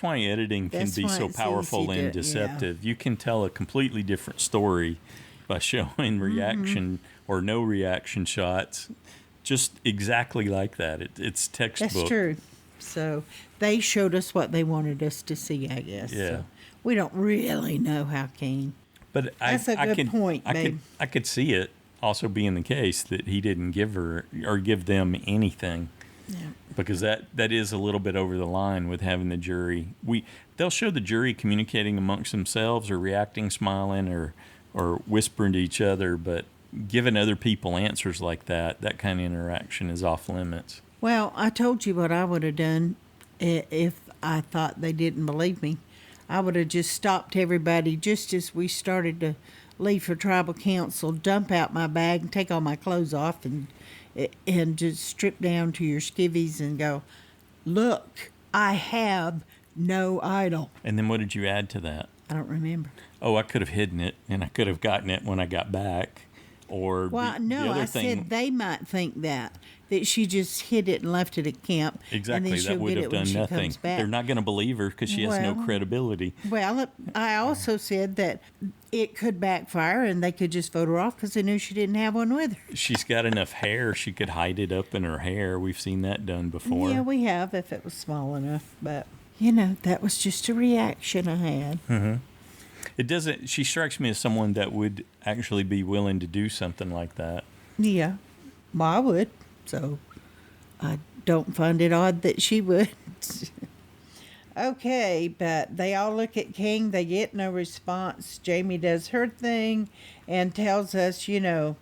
[SPEAKER 2] why editing can be so powerful and deceptive. You can tell a completely different story by showing reaction or no reaction shots, just exactly like that. It's textbook.
[SPEAKER 1] That's true. So they showed us what they wanted us to see, I guess.
[SPEAKER 2] Yeah.
[SPEAKER 1] So we don't really know how Kane.
[SPEAKER 2] But
[SPEAKER 1] that's a good point, babe.
[SPEAKER 2] I could see it also being the case that he didn't give her or give them anything.
[SPEAKER 1] Yeah.
[SPEAKER 2] Because that is a little bit over the line with having the jury. They'll show the jury communicating amongst themselves or reacting, smiling, or whispering to each other, but giving other people answers like that kind of interaction is off limits.
[SPEAKER 1] Well, I told you what I would have done if I thought they didn't believe me. I would have just stopped everybody just as we started to leave for tribal council, dump out my bag and take all my clothes off and just strip down to your skivvies and go, look, I have no idol.
[SPEAKER 2] And then what did you add to that?
[SPEAKER 1] I don't remember.
[SPEAKER 2] Oh, I could have hidden it and I could have gotten it when I got back. Or
[SPEAKER 1] I said they might think that she just hid it and left it at camp.
[SPEAKER 2] Exactly,
[SPEAKER 1] and then
[SPEAKER 2] that would have done nothing. They're not going to believe her because she has no credibility.
[SPEAKER 1] Well, I also said that it could backfire and they could just vote her off because they knew she didn't have one with her.
[SPEAKER 2] She's got enough hair; she could hide it up in her hair. We've seen that done before.
[SPEAKER 1] Yeah, we have if it was small enough. But that was just a reaction I had.
[SPEAKER 2] Mm-hmm. It doesn't. She strikes me as someone that would actually be willing to do something like that.
[SPEAKER 1] Yeah, well, I would. So I don't find it odd that she would. Okay, but they all look at King. They get no response. Jaime does her thing and tells us, the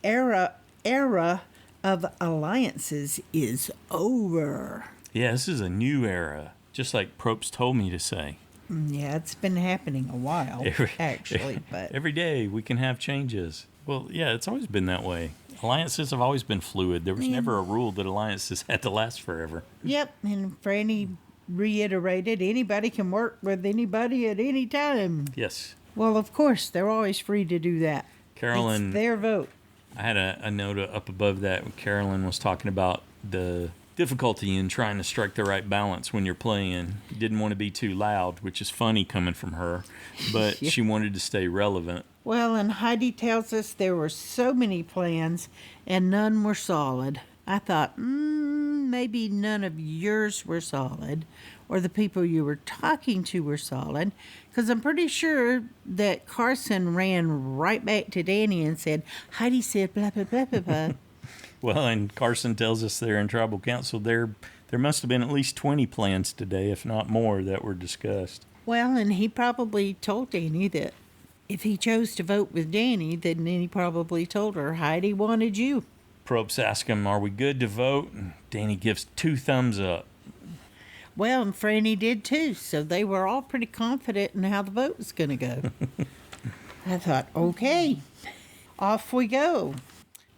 [SPEAKER 1] era of alliances is over.
[SPEAKER 2] Yeah, this is a new era, just like Probst told me to say.
[SPEAKER 1] Yeah, it's been happening a while, actually. But
[SPEAKER 2] every day we can have changes. Well, yeah, it's always been that way. Alliances have always been fluid. There was never a rule that alliances had to last forever.
[SPEAKER 1] Yep, and Franny reiterated, anybody can work with anybody at any time.
[SPEAKER 2] Yes.
[SPEAKER 1] Well, of course, they're always free to do that.
[SPEAKER 2] Carolyn,
[SPEAKER 1] it's their vote.
[SPEAKER 2] I had a note up above that. Carolyn was talking about the difficulty in trying to strike the right balance when you're playing. You didn't want to be too loud, which is funny coming from her, but she wanted to stay relevant.
[SPEAKER 1] Well, and Heidi tells us there were so many plans and none were solid. I thought, maybe none of yours were solid or the people you were talking to were solid, because I'm pretty sure that Carson ran right back to Danny and said, Heidi said blah, blah, blah, blah, blah.
[SPEAKER 2] Well, and Carson tells us there in tribal council there must have been at least 20 plans today, if not more, that were discussed.
[SPEAKER 1] Well, and he probably told Danny that if he chose to vote with Danny, then he probably told her Heidi wanted you.
[SPEAKER 2] Probst asked him, are we good to vote? And Danny gives 2 thumbs up.
[SPEAKER 1] Well, and Franny did too, so they were all pretty confident in how the vote was going to go. I thought, okay, off we go.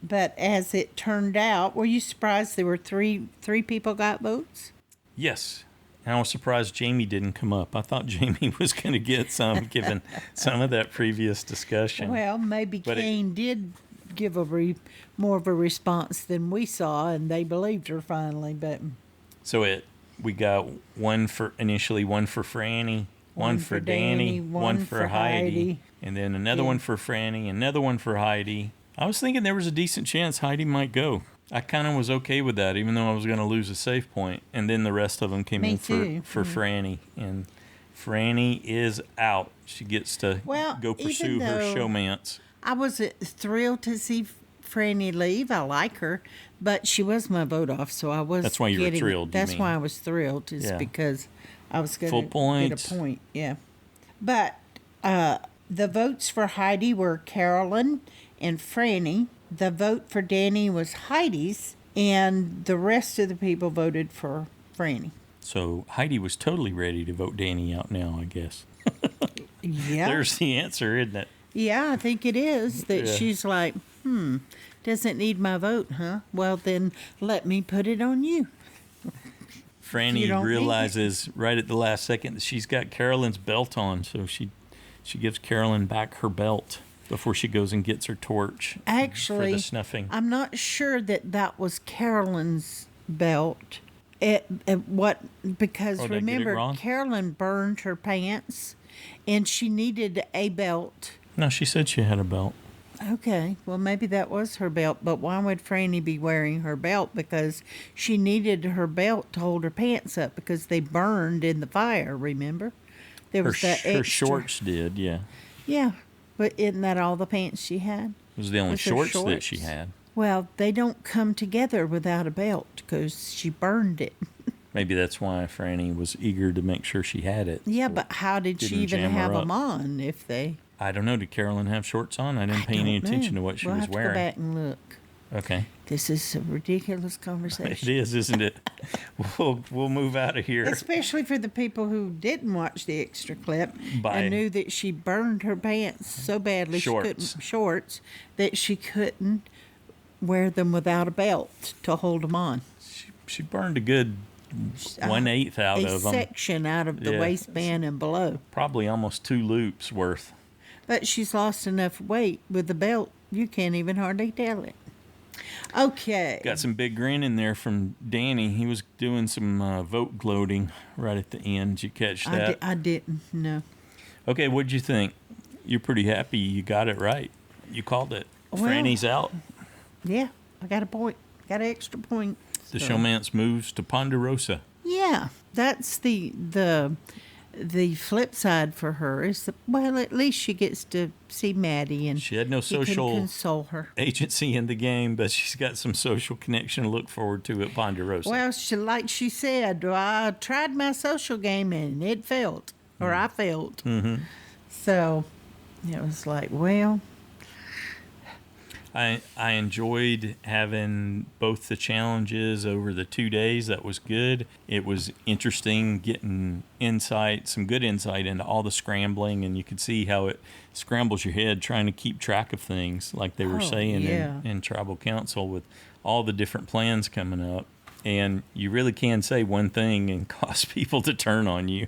[SPEAKER 1] But as it turned out, were you surprised there were three people got votes?
[SPEAKER 2] Yes. And I was surprised Jaime didn't come up. I thought Jaime was going to get some, given some of that previous discussion.
[SPEAKER 1] Well, maybe Kane did give more of a response than we saw, and they believed her finally. But
[SPEAKER 2] so we got one for Franny, one for Danny, one for Heidi, and then another one for Franny, another one for Heidi. I was thinking there was a decent chance Heidi might go. I kind of was okay with that, even though I was going to lose a save point. And then the rest of them came in for Franny. And Franny is out. She gets to go pursue her showmance.
[SPEAKER 1] I was thrilled to see Franny leave. I like her, but she was my vote off, so I was.
[SPEAKER 2] That's why you were thrilled.
[SPEAKER 1] That's why I was thrilled, because I was going to get a point. Yeah, but the votes for Heidi were Carolyn and Franny. The vote for Danny was Heidi's, and the rest of the people voted for Franny.
[SPEAKER 2] So Heidi was totally ready to vote Danny out now, I guess.
[SPEAKER 1] Yeah.
[SPEAKER 2] There's the answer, isn't it?
[SPEAKER 1] Yeah, I think it is. That she's like, doesn't need my vote, huh? Well, then let me put it on you.
[SPEAKER 2] Franny realizes right at the last second that she's got Carolyn's belt on, so she gives Carolyn back her belt before she goes and gets her torch.
[SPEAKER 1] Actually,
[SPEAKER 2] for the snuffing.
[SPEAKER 1] I'm not sure that was Carolyn's belt. Because remember, Carolyn burned her pants, and she needed a belt.
[SPEAKER 2] No, she said she had a belt.
[SPEAKER 1] Okay, well, maybe that was her belt, but why would Franny be wearing her belt? Because she needed her belt to hold her pants up because they burned in the fire, remember? There was
[SPEAKER 2] her shorts did, yeah.
[SPEAKER 1] Yeah, but isn't that all the pants she had?
[SPEAKER 2] It was the only shorts that she had.
[SPEAKER 1] Well, they don't come together without a belt because she burned it.
[SPEAKER 2] Maybe that's why Franny was eager to make sure she had it.
[SPEAKER 1] Yeah, but how did she even have them on if they...
[SPEAKER 2] I don't know. Did Carolyn have shorts on? I didn't pay any attention to what she was wearing.
[SPEAKER 1] We'll have to go back and look.
[SPEAKER 2] Okay.
[SPEAKER 1] This is a ridiculous conversation.
[SPEAKER 2] It is, isn't it? We'll move out of here.
[SPEAKER 1] Especially for the people who didn't watch the extra clip and knew that she burned her pants so badly shorts that she couldn't wear them without a belt to hold them on.
[SPEAKER 2] She burned a good 1/8 out of them.
[SPEAKER 1] A section out of the waistband and below.
[SPEAKER 2] Probably almost 2 loops worth.
[SPEAKER 1] But she's lost enough weight with the belt, you can't even hardly tell it. Okay.
[SPEAKER 2] Got some big grin in there from Danny. He was doing some vote gloating right at the end. Did you catch that?
[SPEAKER 1] I didn't, no.
[SPEAKER 2] Okay, what'd you think? You're pretty happy you got it right. You called it. Well, Franny's out.
[SPEAKER 1] Yeah, I got a point. Got an extra point.
[SPEAKER 2] The showmance moves to Ponderosa.
[SPEAKER 1] Yeah, that's the flip side for her is at least she gets to see Maddie and
[SPEAKER 2] she had no social
[SPEAKER 1] can console her
[SPEAKER 2] agency in the game, but she's got some social connection to look forward to at Ponderosa.
[SPEAKER 1] Well, she said, I tried my social game and it failed, or I failed.
[SPEAKER 2] Mm-hmm.
[SPEAKER 1] So it was like, well.
[SPEAKER 2] I enjoyed having both the challenges over the 2 days. That was good. It was interesting getting some good insight into all the scrambling, and you could see how it scrambles your head trying to keep track of things, like they were saying in Tribal Council with all the different plans coming up. And you really can say one thing and cause people to turn on you.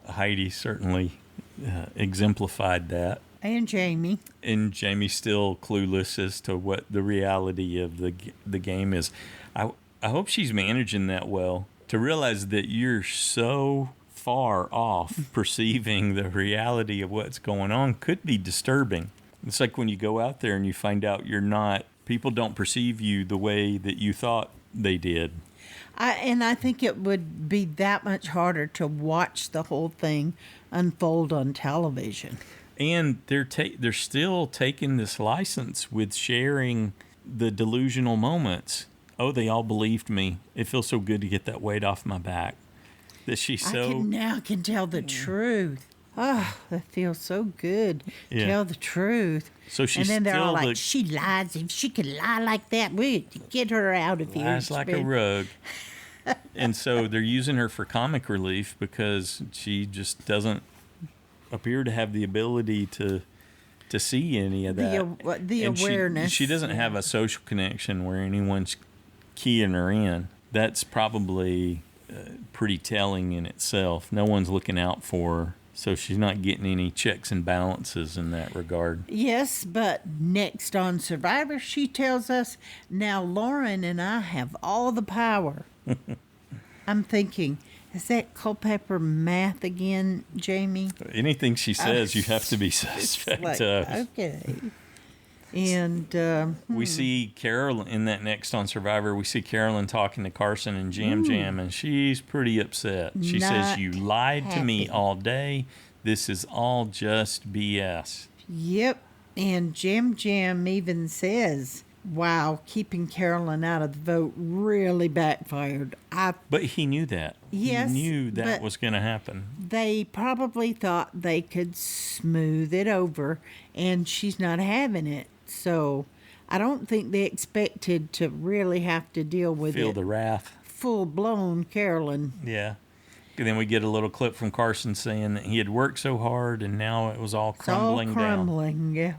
[SPEAKER 2] Heidi certainly exemplified that.
[SPEAKER 1] And Jaime.
[SPEAKER 2] And Jaime's still clueless as to what the reality of the game is. I hope she's managing that well. To realize that you're so far off perceiving the reality of what's going on could be disturbing. It's like when you go out there and you find out people don't perceive you the way that you thought they did.
[SPEAKER 1] I think it would be that much harder to watch the whole thing unfold on television.
[SPEAKER 2] And they're still taking this license with sharing the delusional moments. Oh, they all believed me. It feels so good to get that weight off my back. That she's so...
[SPEAKER 1] I can tell the truth. Oh, that feels so good. Yeah. Tell the truth.
[SPEAKER 2] So she's
[SPEAKER 1] and then they're all like, she lies. If she could lie like that, we'd get her out of here.
[SPEAKER 2] Lies like a rug. And so they're using her for comic relief because she just doesn't appear to have the ability to see any of that.
[SPEAKER 1] The awareness.
[SPEAKER 2] She doesn't have a social connection where anyone's keying her in. That's probably pretty telling in itself. No one's looking out for her, so she's not getting any checks and balances in that regard.
[SPEAKER 1] Yes, but next on Survivor, she tells us, now Lauren and I have all the power. I'm thinking, Is that Culpepper math again, Jamie?
[SPEAKER 2] Anything she says, you have to be suspect
[SPEAKER 1] Like,
[SPEAKER 2] of.
[SPEAKER 1] okay. And
[SPEAKER 2] We see Carolyn in that next on Survivor. We see Carolyn talking to Carson and Yam Yam, and she's pretty upset. She says,
[SPEAKER 1] Not
[SPEAKER 2] "You lied to me
[SPEAKER 1] happy.
[SPEAKER 2] all day. This is all just BS."
[SPEAKER 1] yep. And Jam Jam even says, wow, keeping Carolyn out of the vote really backfired.
[SPEAKER 2] But he knew that.
[SPEAKER 1] Yes,
[SPEAKER 2] He knew that
[SPEAKER 1] but-
[SPEAKER 2] was going to happen.
[SPEAKER 1] They probably thought they could smooth it over, and she's not having it. So I don't think they expected to really have to deal with
[SPEAKER 2] Feel
[SPEAKER 1] it.
[SPEAKER 2] the wrath.
[SPEAKER 1] Full blown Carolyn.
[SPEAKER 2] Yeah. And then we get a little clip from Carson saying that he had worked so hard and now it was all
[SPEAKER 1] It's all
[SPEAKER 2] crumbling down.
[SPEAKER 1] crumbling, yeah.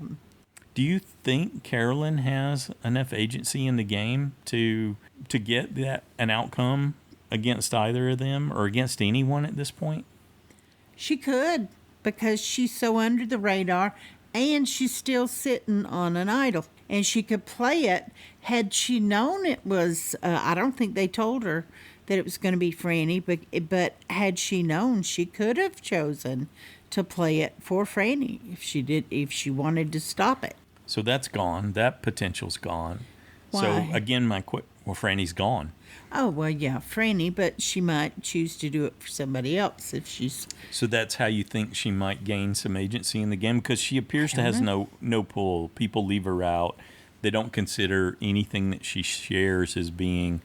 [SPEAKER 2] Do you think Carolyn has enough agency in the game to get that an outcome against either of them or against anyone at this point?
[SPEAKER 1] She could, because she's so under the radar, and she's still sitting on an idol. And she could play it had she known it was, I don't think they told her that it was going to be Franny, but had she known, she could have chosen to play it for Franny if she wanted to stop it.
[SPEAKER 2] So that's gone. That potential's gone.
[SPEAKER 1] Why?
[SPEAKER 2] So again, well, Franny's gone.
[SPEAKER 1] Oh, well, yeah, Franny, but she might choose to do it for somebody else if she's...
[SPEAKER 2] So that's how you think she might gain some agency in the game, because she appears to has no pull. People leave her out. They don't consider anything that she shares as being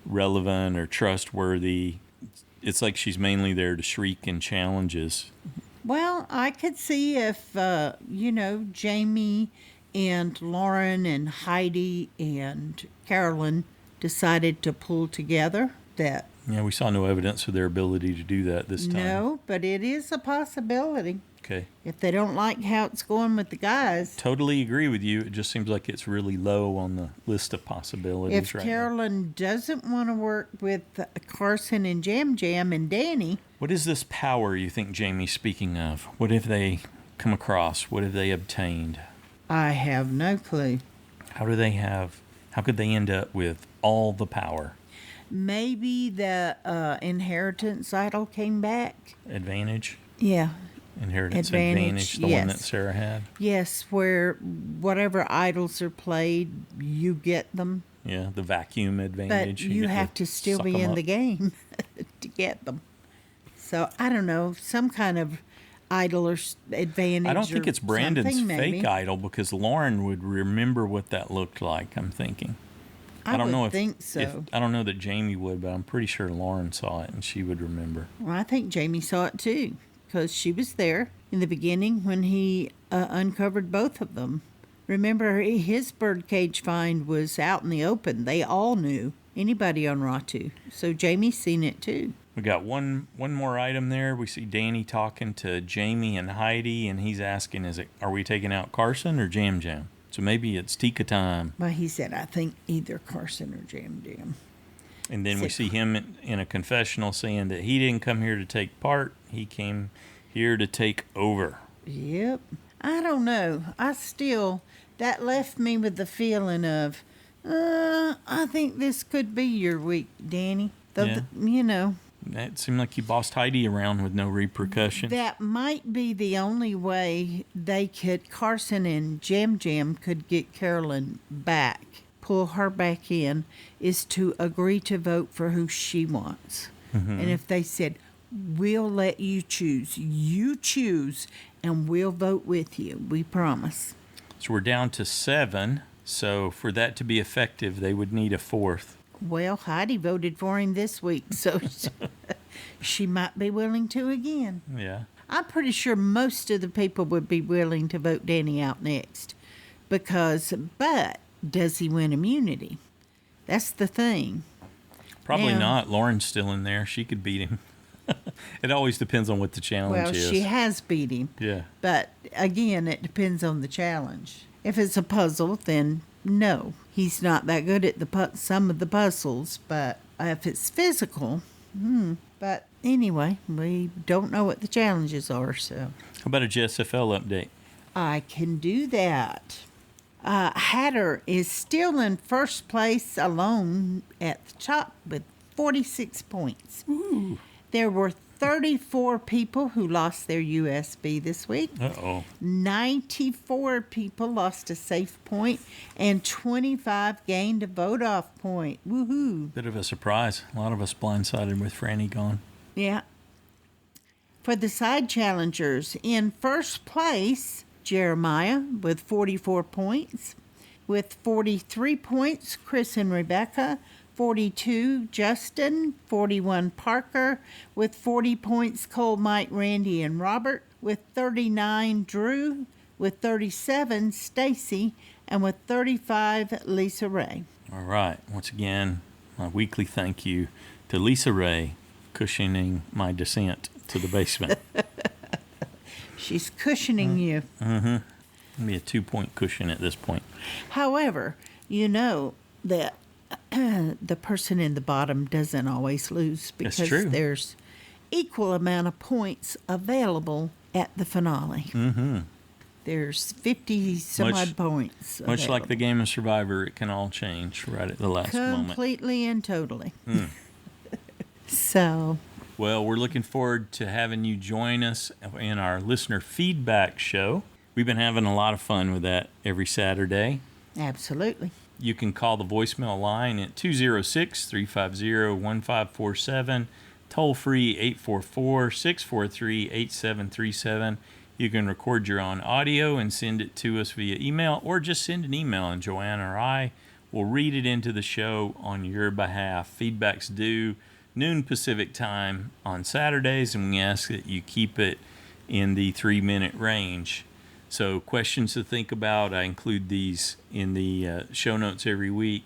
[SPEAKER 2] relevant or trustworthy. It's like she's mainly there to shriek in challenges.
[SPEAKER 1] Well, I could see if, Jaime and Lauren and Heidi and Carolyn decided to pull together that.
[SPEAKER 2] Yeah, we saw no evidence of their ability to do that this time.
[SPEAKER 1] No, but it is a possibility.
[SPEAKER 2] Okay.
[SPEAKER 1] If they don't like how it's going with the guys.
[SPEAKER 2] Totally agree with you. It just seems like it's really low on the list of possibilities
[SPEAKER 1] If
[SPEAKER 2] right
[SPEAKER 1] Carolyn doesn't want to work with Carson and Jam Jam and Danny.
[SPEAKER 2] What is this power you think Jamie's speaking of? What have they come across? What have they obtained?
[SPEAKER 1] I have no clue.
[SPEAKER 2] How could they end up with all the power?
[SPEAKER 1] Maybe the inheritance idol came back.
[SPEAKER 2] Advantage?
[SPEAKER 1] Yeah.
[SPEAKER 2] Inheritance advantage, the one that
[SPEAKER 1] yes.
[SPEAKER 2] Sarah had?
[SPEAKER 1] Yes, where whatever idols are played, you get them.
[SPEAKER 2] Yeah, the vacuum
[SPEAKER 1] But
[SPEAKER 2] advantage.
[SPEAKER 1] you
[SPEAKER 2] get
[SPEAKER 1] have to still
[SPEAKER 2] suck
[SPEAKER 1] be
[SPEAKER 2] 'em
[SPEAKER 1] in
[SPEAKER 2] up.
[SPEAKER 1] the game to get them. So, I don't know, some kind of idol or advantage.
[SPEAKER 2] I don't think
[SPEAKER 1] or
[SPEAKER 2] it's Brandon's
[SPEAKER 1] something, maybe.
[SPEAKER 2] fake idol, because Lauren would remember what that looked like, I'm thinking.
[SPEAKER 1] I
[SPEAKER 2] don't
[SPEAKER 1] would
[SPEAKER 2] know
[SPEAKER 1] think so.
[SPEAKER 2] I don't know that Jamie would, but I'm pretty sure Lauren saw it and she would remember.
[SPEAKER 1] Well, I think Jamie saw it too, because she was there in the beginning when he uncovered both of them. Remember, his birdcage find was out in the open. They all knew, anybody on Ratu. So Jamie's seen it too.
[SPEAKER 2] We got one more item there. We see Danny talking to Jaime and Heidi, and he's asking, are we taking out Carson or Jam Jam? So maybe it's Tika time.
[SPEAKER 1] Well, he said, I think either Carson or Jam Jam.
[SPEAKER 2] And then we see him in a confessional saying that he didn't come here to take part. He came here to take over.
[SPEAKER 1] Yep. I don't know. That left me with the feeling of, I think this could be your week, Danny.
[SPEAKER 2] It seemed like he bossed Heidi around with no repercussions.
[SPEAKER 1] That might be the only way Carson and Jam Jam could get Carolyn back, pull her back in, is to agree to vote for who she wants. Mm-hmm. And if they said, we'll let you choose, and we'll vote with you, we promise.
[SPEAKER 2] So we're down to 7. So for that to be effective, they would need a 4th.
[SPEAKER 1] Well, Heidi voted for him this week, so she might be willing to again.
[SPEAKER 2] Yeah.
[SPEAKER 1] I'm pretty sure most of the people would be willing to vote Danny out next. But does he win immunity? That's the thing.
[SPEAKER 2] Probably
[SPEAKER 1] Now-
[SPEAKER 2] not. Lauren's still in there. She could beat him. It always depends on what the challenge
[SPEAKER 1] Well,
[SPEAKER 2] is.
[SPEAKER 1] she has beat him.
[SPEAKER 2] Yeah.
[SPEAKER 1] But again, it depends on the challenge. If it's a puzzle, then no. He's not that good at some of the puzzles, but if it's physical, But anyway, we don't know what the challenges are, so.
[SPEAKER 2] How about a JSFL update?
[SPEAKER 1] I can do that. Hatter is still in first place alone at the top with 46 points.
[SPEAKER 2] Ooh.
[SPEAKER 1] There were 34 people who lost their USB this week.
[SPEAKER 2] Uh-oh.
[SPEAKER 1] 94 people lost a safe point, and 25 gained a vote-off point. Woohoo!
[SPEAKER 2] Bit of a surprise. A lot of us blindsided with Franny gone.
[SPEAKER 1] Yeah. For the side challengers, in first place, Jeremiah with 44 points. With 43 points, Chris and Rebecca. 42, Justin. 41, Parker. With 40 points, Cole, Mike, Randy, and Robert. With 39, Drew. With 37, Stacy. And with 35, Lisa Ray.
[SPEAKER 2] All right. Once again, my weekly thank you to Lisa Ray, cushioning my descent to the basement.
[SPEAKER 1] She's cushioning you.
[SPEAKER 2] Mm-hmm. Maybe a 2-point cushion at this point.
[SPEAKER 1] However, you know that the person in the bottom doesn't always lose because there's equal amount of points available at the finale.
[SPEAKER 2] Mm-hmm.
[SPEAKER 1] There's 50 some odd points.
[SPEAKER 2] Much like the game of Survivor, it can all change right at the last moment.
[SPEAKER 1] Completely and totally. So.
[SPEAKER 2] Well, we're looking forward to having you join us in our listener feedback show. We've been having a lot of fun with that every Saturday.
[SPEAKER 1] Absolutely.
[SPEAKER 2] You can call the voicemail line at 206-350-1547, toll free 844-643-8737. You can record your own audio and send it to us via email, or just send an email and Joanne or I will read it into the show on your behalf. Feedback's due noon Pacific time on Saturdays, and we ask that you keep it in the 3-minute range. So questions to think about, I include these in the show notes every week.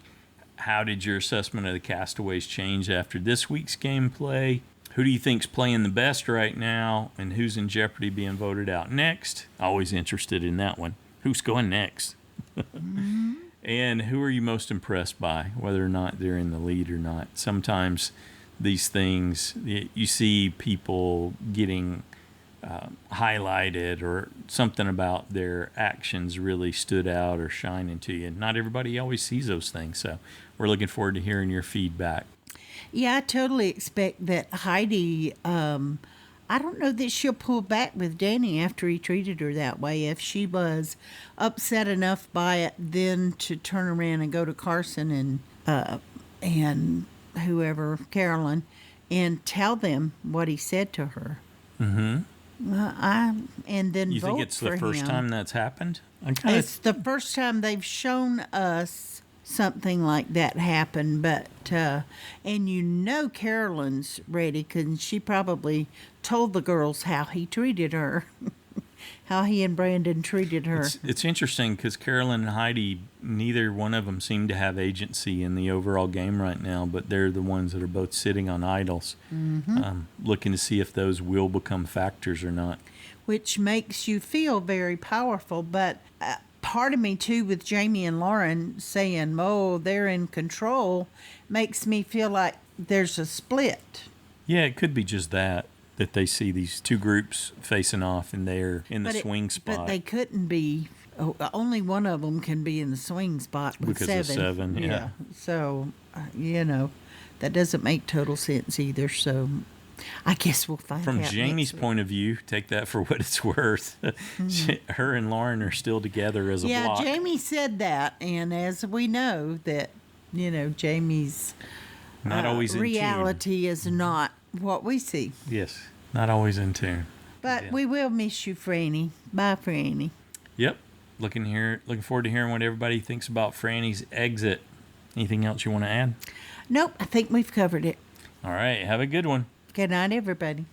[SPEAKER 2] How did your assessment of the Castaways change after this week's gameplay? Who do you think's playing the best right now? And who's in jeopardy being voted out next? Always interested in that one. Who's going next? Mm-hmm. And who are you most impressed by, whether or not they're in the lead or not? Sometimes these things, you see people getting highlighted, or something about their actions really stood out or shining to you. Not everybody always sees those things, so we're looking forward to hearing your feedback.
[SPEAKER 1] Yeah, I totally expect that Heidi, I don't know that she'll pull back with Danny after he treated her that way. If she was upset enough by it, then to turn around and go to Carson and whoever, Carolyn, and tell them what he said to her.
[SPEAKER 2] Mm-hmm.
[SPEAKER 1] And then
[SPEAKER 2] you
[SPEAKER 1] vote
[SPEAKER 2] think it's the first
[SPEAKER 1] him.
[SPEAKER 2] time that's happened?
[SPEAKER 1] It's the first time they've shown us something like that happen, but and you know Carolyn's ready because she probably told the girls how he treated her, how he and Brandon treated her.
[SPEAKER 2] It's interesting because Carolyn and Heidi, neither one of them seem to have agency in the overall game right now, but they're the ones that are both sitting on idols, looking to see if those will become factors or not.
[SPEAKER 1] Which makes you feel very powerful, but part of me too, with Jaime and Lauren saying, "Oh, they're in control," makes me feel like there's a split.
[SPEAKER 2] Yeah, it could be just that they see these two groups facing off and they're in the swing spot.
[SPEAKER 1] But they couldn't be. Only one of them can be in the swing spot with
[SPEAKER 2] because
[SPEAKER 1] 7.
[SPEAKER 2] Of 7, yeah.
[SPEAKER 1] So, that doesn't make total sense either. So, I guess we'll find out.
[SPEAKER 2] From Jamie's point of view, take that for what it's worth. Her and Lauren are still together as a block.
[SPEAKER 1] Yeah, Jaime said that, and as we know that, Jamie's
[SPEAKER 2] not always in
[SPEAKER 1] reality
[SPEAKER 2] tune.
[SPEAKER 1] is not what we see.
[SPEAKER 2] Yes, not always in tune.
[SPEAKER 1] But we will miss you, Franny. Bye, Franny.
[SPEAKER 2] Yep. Looking forward to hearing what everybody thinks about Franny's exit. Anything else you want to add?
[SPEAKER 1] Nope, I think we've covered it.
[SPEAKER 2] All right, have a good one.
[SPEAKER 1] Good night, everybody.